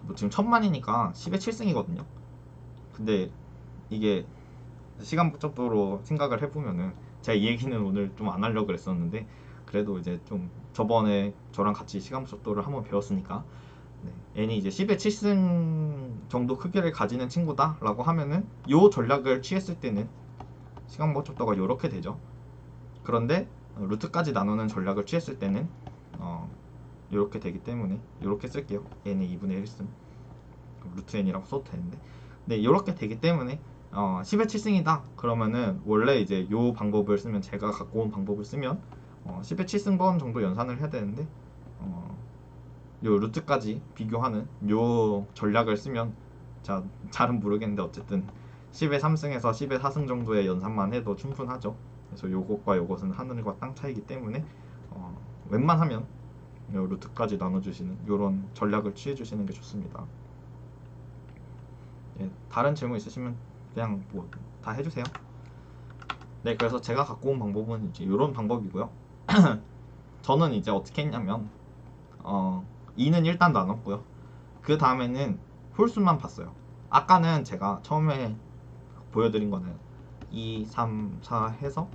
뭐 지금 1000만이니까 10의 7승이거든요. 근데 이게 시간 복잡도로 생각을 해보면은, 제가 이 얘기는 오늘 좀 안 하려고 그랬었는데 그래도 이제 좀 저번에 저랑 같이 시간 속도를 한번 배웠으니까 네, n이 이제 10의 7승 정도 크기를 가지는 친구다 라고 하면은 요 전략을 취했을 때는 시간 속도가 요렇게 되죠. 그런데 루트까지 나누는 전략을 취했을 때는 요렇게 되기 때문에 요렇게 쓸게요. n의 2분의 1승 루트 n이라고 써도 되는데 네, 요렇게 되기 때문에 10의 7승이다 그러면은 원래 이제 요 방법을 쓰면, 제가 갖고 온 방법을 쓰면 10의 7승번 정도 연산을 해야 되는데 요 루트까지 비교하는 요 전략을 쓰면, 잘은 모르겠는데 어쨌든 10의 3승에서 10의 4승 정도의 연산만 해도 충분하죠. 그래서 요것과 요것은 하늘과 땅 차이기 때문에 웬만하면 요 루트까지 나눠주시는 요런 전략을 취해주시는 게 좋습니다. 예, 다른 질문 있으시면 그냥 뭐 다 해주세요. 네, 그래서 제가 갖고 온 방법은 이제 요런 방법이고요. 저는 이제 어떻게 했냐면 2는 일단 나눴고요. 그 다음에는 홀수만 봤어요. 아까는 제가 처음에 보여드린 거는 2, 3, 4 해서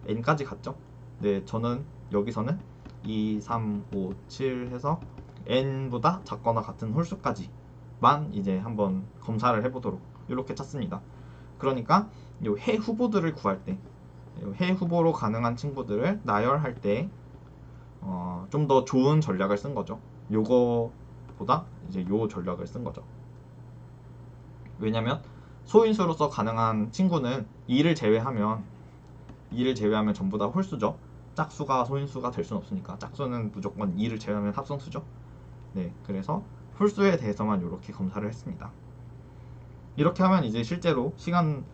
n까지 갔죠. 네, 저는 여기서는 2, 3, 5, 7 해서 n보다 작거나 같은 홀수까지만 이제 한번 검사를 해보도록 이렇게 짰습니다. 그러니까 요 해 후보들을 구할 때, 해 후보로 가능한 친구들을 나열할 때 좀 더 좋은 전략을 쓴 거죠. 요거보다 이제 요 전략을 쓴 거죠. 왜냐면 소인수로서 가능한 친구는 2를 제외하면 전부 다 홀수죠. 짝수가 소인수가 될 수는 없으니까 짝수는 무조건 2를 제외하면 합성수죠. 네, 그래서 홀수에 대해서만 이렇게 검사를 했습니다. 이렇게 하면 이제 실제로 시간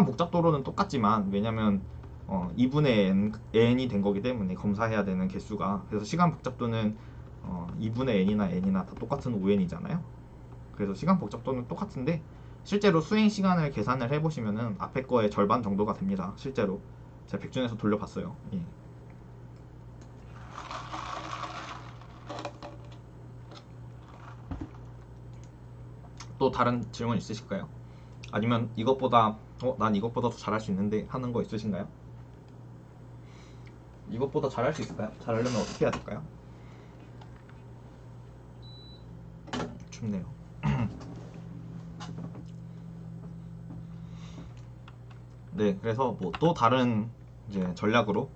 복잡도로는 똑같지만, 왜냐면 2분의 n이 된 거기 때문에 검사해야 되는 개수가, 그래서 시간 복잡도는 2분의 n이나 다 똑같은 5n이잖아요. 그래서 시간 복잡도는 똑같은데 실제로 수행 시간을 계산을 해보시면은 앞에 거의 절반 정도가 됩니다. 실제로 제가 백준에서 돌려봤어요. 예. 또 다른 질문 있으실까요? 아니면 이것보다 난 이것보다 더 잘할 수 있는데 하는 거 있으신가요? 이것보다 잘할 수 있을까요? 잘하려면 어떻게 해야 될까요? 춥네요. 네, 그래서 뭐 또 다른 이제 전략으로,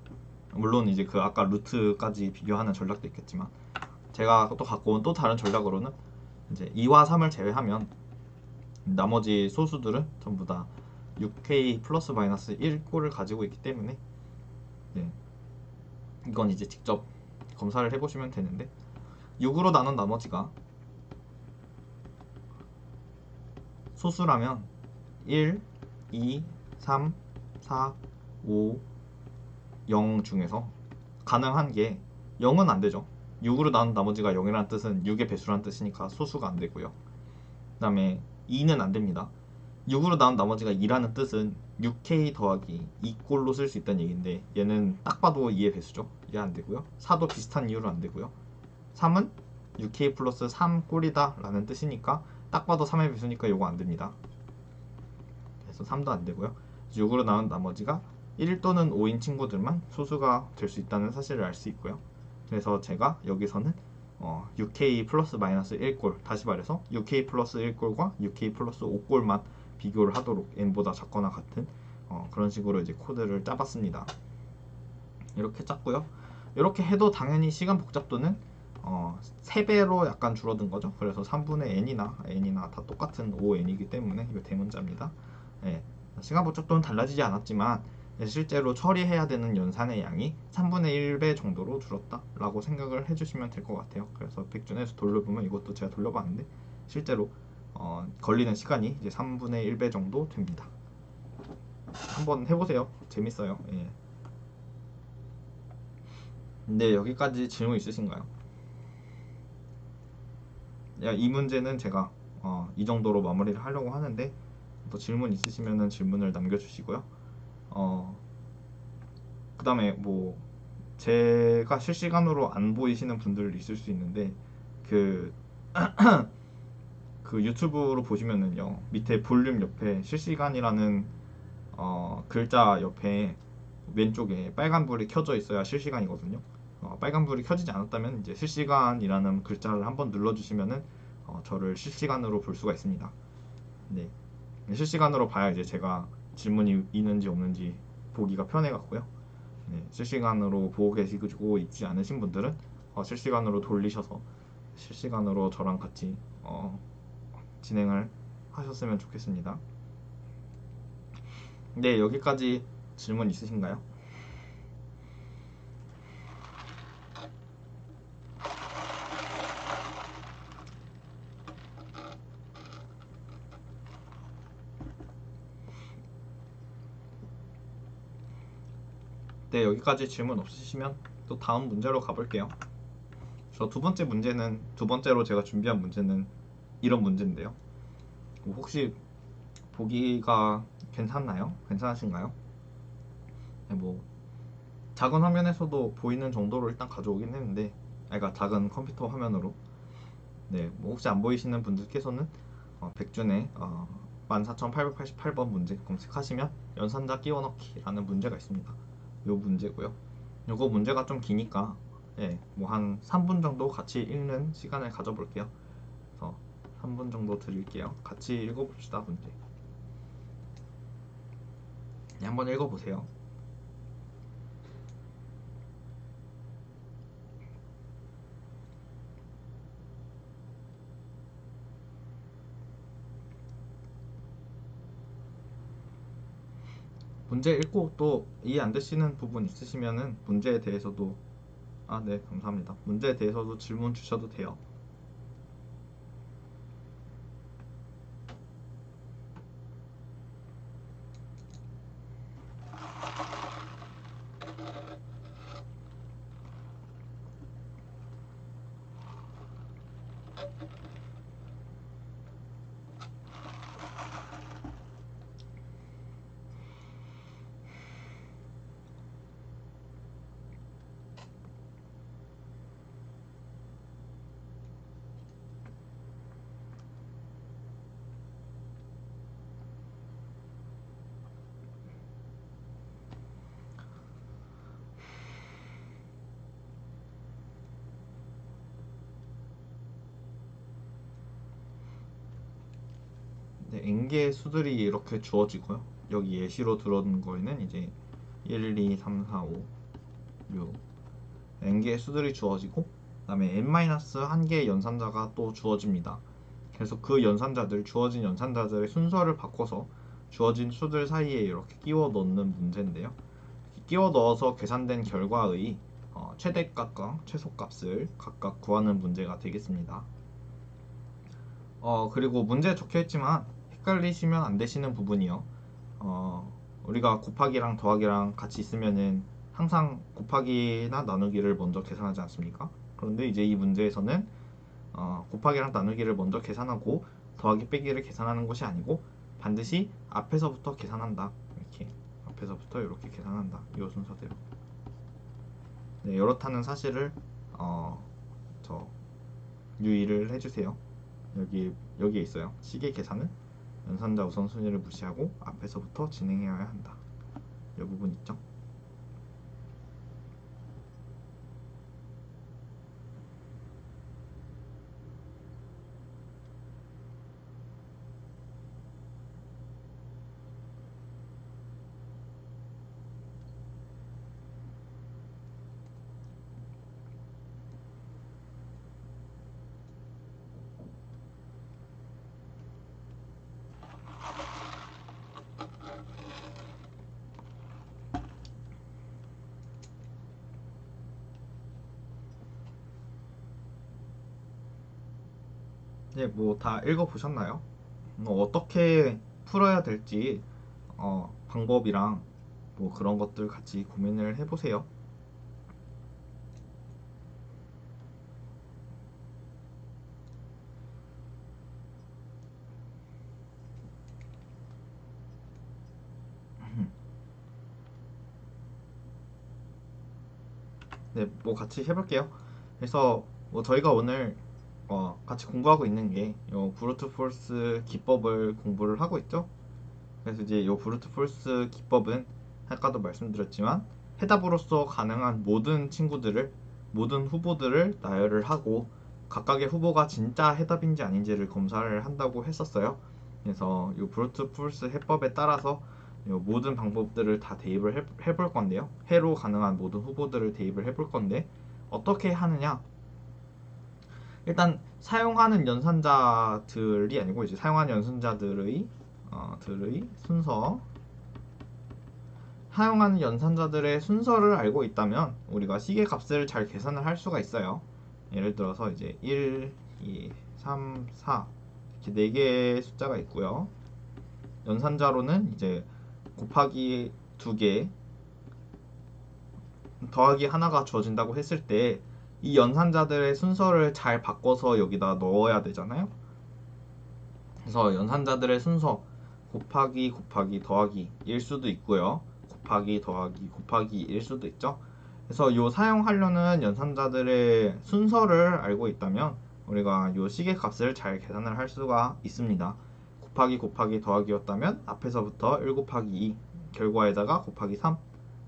물론 이제 그 아까 루트까지 비교하는 전략도 있겠지만, 제가 또 갖고 온 또 다른 전략으로는 이제 2와 3을 제외하면 나머지 소수들은 전부 다 6k 플러스 마이너스 1꼴을 가지고 있기 때문에, 네, 이건 이제 직접 검사를 해보시면 되는데, 6으로 나눈 나머지가 소수라면 1, 2, 3, 4, 5, 0 중에서 가능한 게 0은 안 되죠. 6으로 나눈 나머지가 0이라는 뜻은 6의 배수라는 뜻이니까 소수가 안 되고요. 그 다음에 2는 안 됩니다. 6으로 나눈 나머지가 2라는 뜻은 6k 더하기 2꼴로 쓸 수 있다는 얘기인데, 얘는 딱 봐도 2의 배수죠. 얘 안 되고요. 4도 비슷한 이유로 안 되고요. 3은 6k 플러스 3꼴이다 라는 뜻이니까 딱 봐도 3의 배수니까 이거 안 됩니다. 그래서 3도 안 되고요. 6으로 나온 나머지가 1 또는 5인 친구들만 소수가 될 수 있다는 사실을 알 수 있고요. 그래서 제가 여기서는 6k 플러스 마이너스 1꼴, 다시 말해서 6k 플러스 1꼴과 6k 플러스 5꼴만 비교를 하도록 n보다 작거나 같은 그런 식으로 이제 코드를 짜봤습니다. 이렇게 짰고요. 이렇게 해도 당연히 시간 복잡도는 3배로 약간 줄어든 거죠. 그래서 3분의 n이나 다 똑같은 5n이기 때문에 이거 대문자입니다. 네, 시간 복잡도는 달라지지 않았지만 실제로 처리해야 되는 연산의 양이 3분의 1배 정도로 줄었다 라고 생각을 해주시면 될 것 같아요. 그래서 백준에서 돌려보면, 이것도 제가 돌려봤는데 실제로 걸리는 시간이 이제 3분의 1배 정도 됩니다. 한번 해보세요. 재밌어요. 예. 네, 여기까지 질문 있으신가요? 이 문제는 제가 이 정도로 마무리를 하려고 하는데, 또 질문 있으시면 질문을 남겨주시고요. 그 다음에 뭐 제가 실시간으로 안 보이시는 분들 있을 수 있는데, 그 유튜브로 보시면은요, 밑에 볼륨 옆에 실시간이라는 글자 옆에 왼쪽에 빨간 불이 켜져 있어야 실시간이거든요. 빨간불이 켜지지 않았다면 이제 실시간이라는 글자를 한번 눌러주시면은 저를 실시간으로 볼 수가 있습니다. 네, 실시간으로 봐야 이제 제가 질문이 있는지 없는지 보기가 편해갖고요. 네, 실시간으로 보고 계시고 있지 않으신 분들은 실시간으로 돌리셔서 실시간으로 저랑 같이 진행을 하셨으면 좋겠습니다. 네, 여기까지 질문 있으신가요? 네, 여기까지 질문 없으시면 또 다음 문제로 가볼게요. 저 두 번째로 제가 준비한 문제는 이런 문제인데요. 혹시 보기가 괜찮나요? 괜찮으신가요? 네, 뭐 작은 화면에서도 보이는 정도로 일단 가져오긴 했는데, 그러니까 작은 컴퓨터 화면으로. 네, 뭐 혹시 안 보이시는 분들께서는 백준의 14,888번 문제 검색하시면 연산자 끼워 넣기라는 문제가 있습니다. 요 문제고요. 요거 문제가 좀 기니까 뭐 한 3분 정도 같이 읽는 시간을 가져볼게요. 그래서 3분 정도 드릴게요. 같이 읽어봅시다. 문제. 네, 한번 읽어보세요. 문제 읽고 또 이해 안 되시는 부분 있으시면은 문제에 대해서도 네, 감사합니다. 문제에 대해서도 질문 주셔도 돼요. 네, N개의 수들이 이렇게 주어지고요. 여기 예시로 들어온 거에는 이제 1, 2, 3, 4, 5, 6 N개의 수들이 주어지고, 그 다음에 N-1개의 연산자가 또 주어집니다. 그래서 그 주어진 연산자들의 순서를 바꿔서 주어진 수들 사이에 이렇게 끼워 넣는 문제인데요. 끼워 넣어서 계산된 결과의 최대값과 최소값을 각각 구하는 문제가 되겠습니다. 그리고 문제에 적혀 있지만 헷갈리시면 안 되시는 부분이요. 우리가 곱하기랑 더하기랑 같이 있으면은 항상 곱하기나 나누기를 먼저 계산하지 않습니까? 그런데 이제 이 문제에서는 곱하기랑 나누기를 먼저 계산하고 더하기 빼기를 계산하는 것이 아니고 반드시 앞에서부터 계산한다. 이렇게 앞에서부터 이렇게 계산한다. 이 순서대로. 네, 이렇다는 사실을 저 유의를 해주세요. 여기에 있어요. 시계 계산은 연산자 우선순위를 무시하고 앞에서부터 진행해야 한다. 이 부분 있죠? 네, 뭐 다 읽어보셨나요? 어떻게 풀어야 될지 방법이랑 뭐 그런 것들 같이 고민을 해보세요. 네, 뭐 같이 해볼게요. 그래서 뭐 저희가 오늘 같이 공부하고 있는 게 요 브루트 폴스 기법을 공부를 하고 있죠. 그래서 이제 요 브루트 폴스 기법은 아까도 말씀드렸지만 해답으로서 가능한 모든 친구들을 모든 후보들을 나열을 하고 각각의 후보가 진짜 해답인지 아닌지를 검사를 한다고 했었어요. 그래서 이 브루트 포스 해법에 따라서 이 모든 방법들을 다 대입을 해볼 건데요. 해로 가능한 모든 후보들을 대입을 해볼 건데 어떻게 하느냐? 일단 사용하는 연산자들이 아니고 이제 사용하는 연산자들의 들의 순서, 사용하는 연산자들의 순서를 알고 있다면 우리가 시계 값을 잘 계산을 할 수가 있어요. 예를 들어서 이제 1, 2, 3, 4 이렇게 4개의 숫자가 있고요. 연산자로는 이제 곱하기 2개 더하기 하나가 주어진다고 했을 때 이 연산자들의 순서를 잘 바꿔서 여기다 넣어야 되잖아요. 그래서 연산자들의 순서 곱하기 더하기 일 수도 있고요. 곱하기 더하기 곱하기 일 수도 있죠. 그래서 요 사용하려는 연산자들의 순서를 알고 있다면 우리가 요 시계 값을 잘 계산을 할 수가 있습니다. 곱하기 더하기였다면 앞에서부터 1 곱하기 2 결과에다가 곱하기 3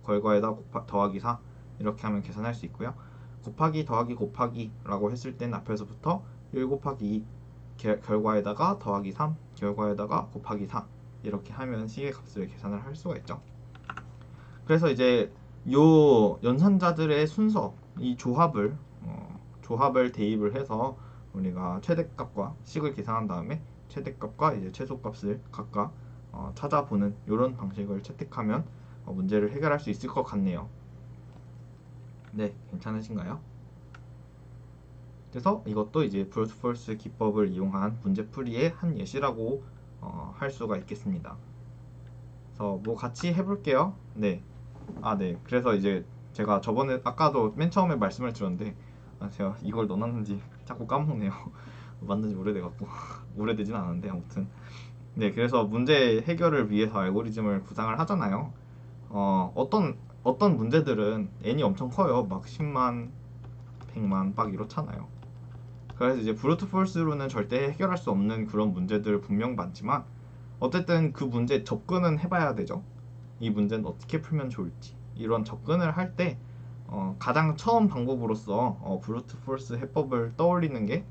결과에다 더하기 4 이렇게 하면 계산할 수 있고요. 곱하기 더하기 곱하기라고 했을 땐 앞에서부터 1 곱하기 2 결과에다가 더하기 3 결과에다가 곱하기 4 이렇게 하면 시계 값을 계산을 할 수가 있죠. 그래서 이제 요 연산자들의 순서 이 조합을 대입을 해서 우리가 최대값과 식을 계산한 다음에 최대값과 이제 최소값을 각각 찾아보는 이런 방식을 채택하면 문제를 해결할 수 있을 것 같네요. 네, 괜찮으신가요? 그래서 이것도 이제 브루트 포스 기법을 이용한 문제풀이의 한 예시라고 할 수가 있겠습니다. 그래서 뭐 같이 해볼게요. 네. 네. 그래서 이제 제가 저번에 아까도 맨 처음에 말씀을 드렸는데 제가 이걸 넣어놨는지 자꾸 까먹네요. 만든 지 오래돼갖고 오래되진 않았는데 아무튼 네. 그래서 문제 해결을 위해서 알고리즘을 구상을 하잖아요. 어떤 문제들은 n이 엄청 커요. 막 10만, 100만 막 이렇잖아요. 그래서 이제 브루트 포스로는 절대 해결할 수 없는 그런 문제들 분명 많지만 어쨌든 그 문제 접근은 해봐야 되죠. 이 문제는 어떻게 풀면 좋을지 이런 접근을 할 때 가장 처음 방법으로서 브루트 포스 해법을 떠올리는 게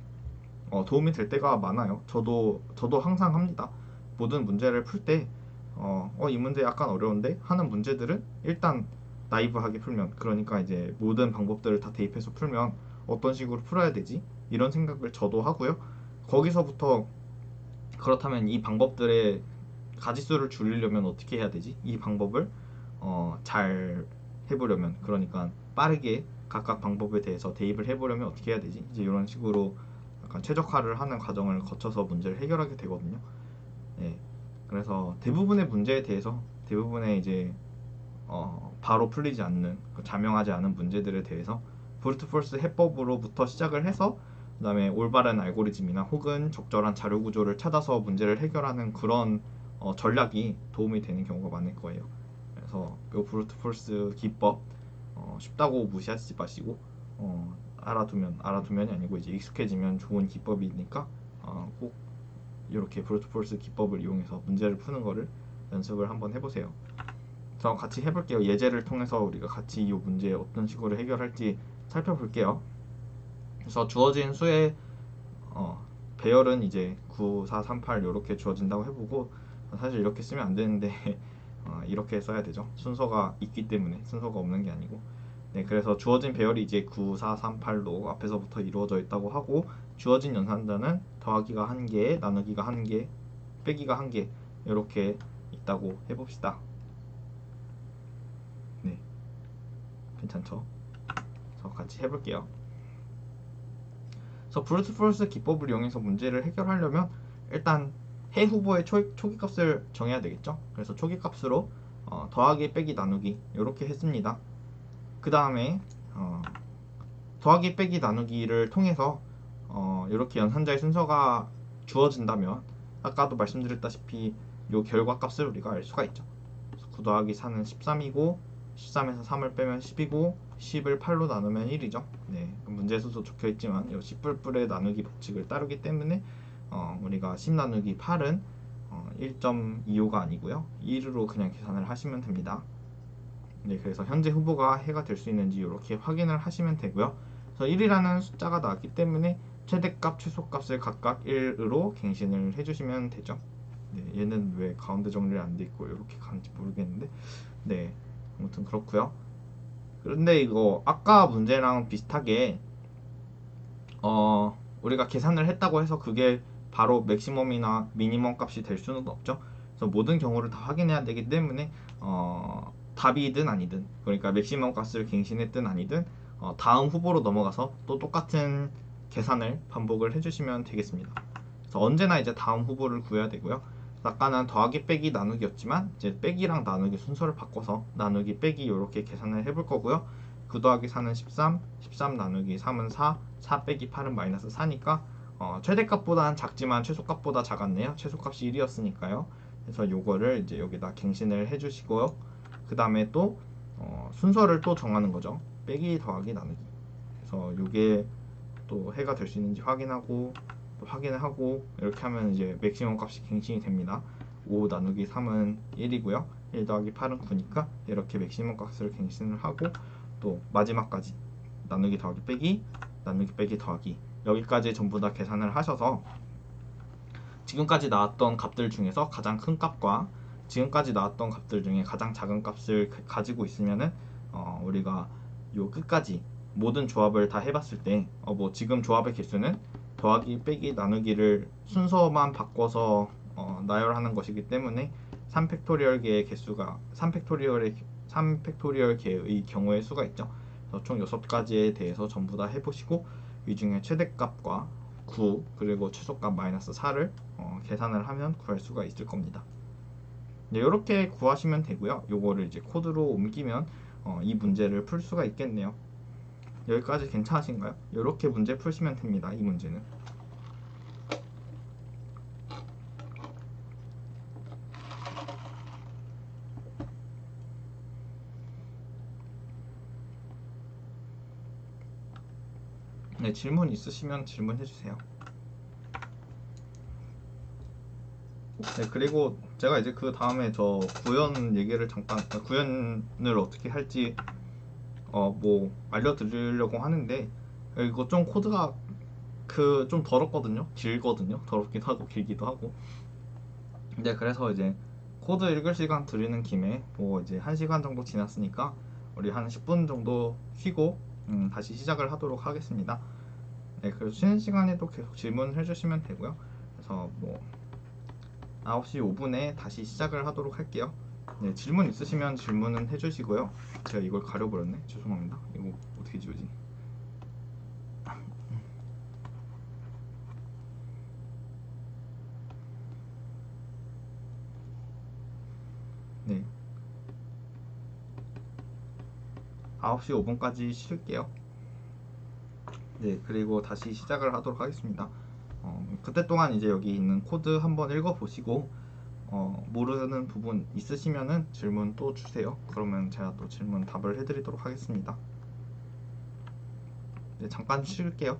도움이 될 때가 많아요. 저도 항상 합니다. 모든 문제를 풀 때 이 문제 약간 어려운데 하는 문제들은 일단 나이브하게 풀면, 그러니까 이제 모든 방법들을 다 대입해서 풀면 어떤 식으로 풀어야 되지? 이런 생각을 저도 하고요. 거기서부터 그렇다면 이 방법들의 가지수를 줄이려면 어떻게 해야 되지? 이 방법을 잘 해보려면, 그러니까 빠르게 각각 방법에 대해서 대입을 해보려면 어떻게 해야 되지? 이제 이런 식으로 약간 최적화를 하는 과정을 거쳐서 문제를 해결하게 되거든요. 네. 그래서 대부분의 문제에 대해서 대부분의 이제 바로 풀리지 않는, 자명하지 않은 문제들에 대해서 브루트 포스 해법으로부터 시작을 해서 그 다음에 올바른 알고리즘이나 혹은 적절한 자료 구조를 찾아서 문제를 해결하는 그런 전략이 도움이 되는 경우가 많을 거예요. 그래서 이 브루트 포스 기법 쉽다고 무시하지 마시고 알아두면이 아니고 이제 익숙해지면 좋은 기법이니까 꼭 이렇게 브루트 포스 기법을 이용해서 문제를 푸는 거를 연습을 한번 해보세요. 저 같이 해볼게요. 예제를 통해서 우리가 같이 이 문제 어떤 식으로 해결할지 살펴볼게요. 그래서 주어진 수의 배열은 이제 9, 4, 3, 8 이렇게 주어진다고 해보고, 사실 이렇게 쓰면 안 되는데 이렇게 써야 되죠. 순서가 있기 때문에, 순서가 없는 게 아니고. 네, 그래서 주어진 배열이 이제 9, 4, 3, 8로 앞에서부터 이루어져 있다고 하고, 주어진 연산자는 더하기가 1개, 나누기가 1개, 빼기가 1개 이렇게 있다고 해봅시다. 네, 괜찮죠? 그래서 같이 해볼게요. 그래서 브루트 포스 기법을 이용해서 문제를 해결하려면 일단 해 후보의 초기값을 정해야 되겠죠. 그래서 초기값으로 더하기, 빼기, 나누기 이렇게 했습니다. 그 다음에 더하기, 빼기, 나누기를 통해서 이렇게 연산자의 순서가 주어진다면 아까도 말씀드렸다시피 이 결과값을 우리가 알 수가 있죠. 9 더하기 4는 13이고 13에서 3을 빼면 10이고 10을 8로 나누면 1이죠. 네, 문제에서도 적혀있지만 이 10뿔뿔의 나누기 법칙을 따르기 때문에 우리가 10 나누기 8은 1.25가 아니고요 1으로 그냥 계산을 하시면 됩니다. 네, 그래서 현재 후보가 해가 될 수 있는지 이렇게 확인을 하시면 되고요. 그래서 1이라는 숫자가 나왔기 때문에 최대값, 최소값을 각각 1으로 갱신을 해주시면 되죠. 네, 얘는 왜 가운데 정리 안 돼 있고 이렇게 가는지 모르겠는데, 네, 아무튼 그렇고요. 그런데 이거 아까 문제랑 비슷하게 우리가 계산을 했다고 해서 그게 바로 맥시멈이나 미니멈 값이 될 수는 없죠. 그래서 모든 경우를 다 확인해야 되기 때문에 답이든 아니든, 그러니까 맥시멈 값을 갱신했든 아니든 다음 후보로 넘어가서 또 똑같은 계산을 반복을 해주시면 되겠습니다. 그래서 언제나 이제 다음 후보를 구해야 되고요. 아까는 더하기 빼기 나누기였지만 이제 빼기랑 나누기 순서를 바꿔서 나누기 빼기 이렇게 계산을 해볼 거고요. 9 더하기 4는 13, 13 나누기 3은 4, 4 빼기 8은 마이너스 4니까 최대값보다는 작지만 최소값보다 작았네요. 최소값이 1이었으니까요. 그래서 요거를 이제 여기다 갱신을 해주시고요. 그 다음에 또 순서를 또 정하는 거죠. 빼기 더하기 나누기. 그래서 요게 또 해가 될 수 있는지 확인하고 또 확인을 하고 이렇게 하면 이제 맥시멈 값이 갱신이 됩니다. 5 나누기 3은 1이고요. 1 더하기 8은 9니까 이렇게 맥시멈 값을 갱신을 하고 또 마지막까지 나누기 더하기 빼기 나누기 빼기 더하기 여기까지 전부 다 계산을 하셔서 지금까지 나왔던 값들 중에서 가장 큰 값과 지금까지 나왔던 값들 중에 가장 작은 값을 가지고 있으면은 우리가 요 끝까지 모든 조합을 다 해봤을 때 뭐 지금 조합의 개수는 더하기 빼기 나누기를 순서만 바꿔서 나열하는 것이기 때문에 3팩토리얼계의 개수가 3팩토리얼 계의 경우의 수가 있죠. 그래서 총 6가지에 대해서 전부 다 해보시고 이 중에 최대값과 9 그리고 최소값 마이너스 4를 계산을 하면 구할 수가 있을 겁니다. 네, 이렇게 구하시면 되고요. 요거를 이제 코드로 옮기면 이 문제를 풀 수가 있겠네요. 여기까지 괜찮으신가요? 이렇게 문제 풀시면 됩니다. 이 문제는. 네, 질문 있으시면 질문해주세요. 네, 그리고 제가 이제 그 다음에 저 구현 얘기를 잠깐, 구현을 어떻게 할지 뭐 알려드리려고 하는데 이거 좀 코드가 좀 더럽거든요. 길거든요. 더럽기도 하고 길기도 하고. 네, 그래서 이제 코드 읽을 시간 드리는 김에 뭐 이제 1시간 정도 지났으니까 우리 한 10분 정도 쉬고 다시 시작을 하도록 하겠습니다. 네, 그래서 쉬는 시간에도 계속 질문해 주시면 되고요. 그래서 뭐 9시 5분에 다시 시작을 하도록 할게요. 네, 질문 있으시면 질문은 해주시고요. 제가 이걸 가려버렸네. 죄송합니다. 이거 어떻게 지우지? 네, 9시 5분까지 쉴게요. 네, 그리고 다시 시작을 하도록 하겠습니다. 그때 동안 이제 여기 있는 코드 한번 읽어보시고 모르는 부분 있으시면은 질문 또 주세요. 그러면 제가 또 질문 답을 해드리도록 하겠습니다. 네, 잠깐 쉴게요.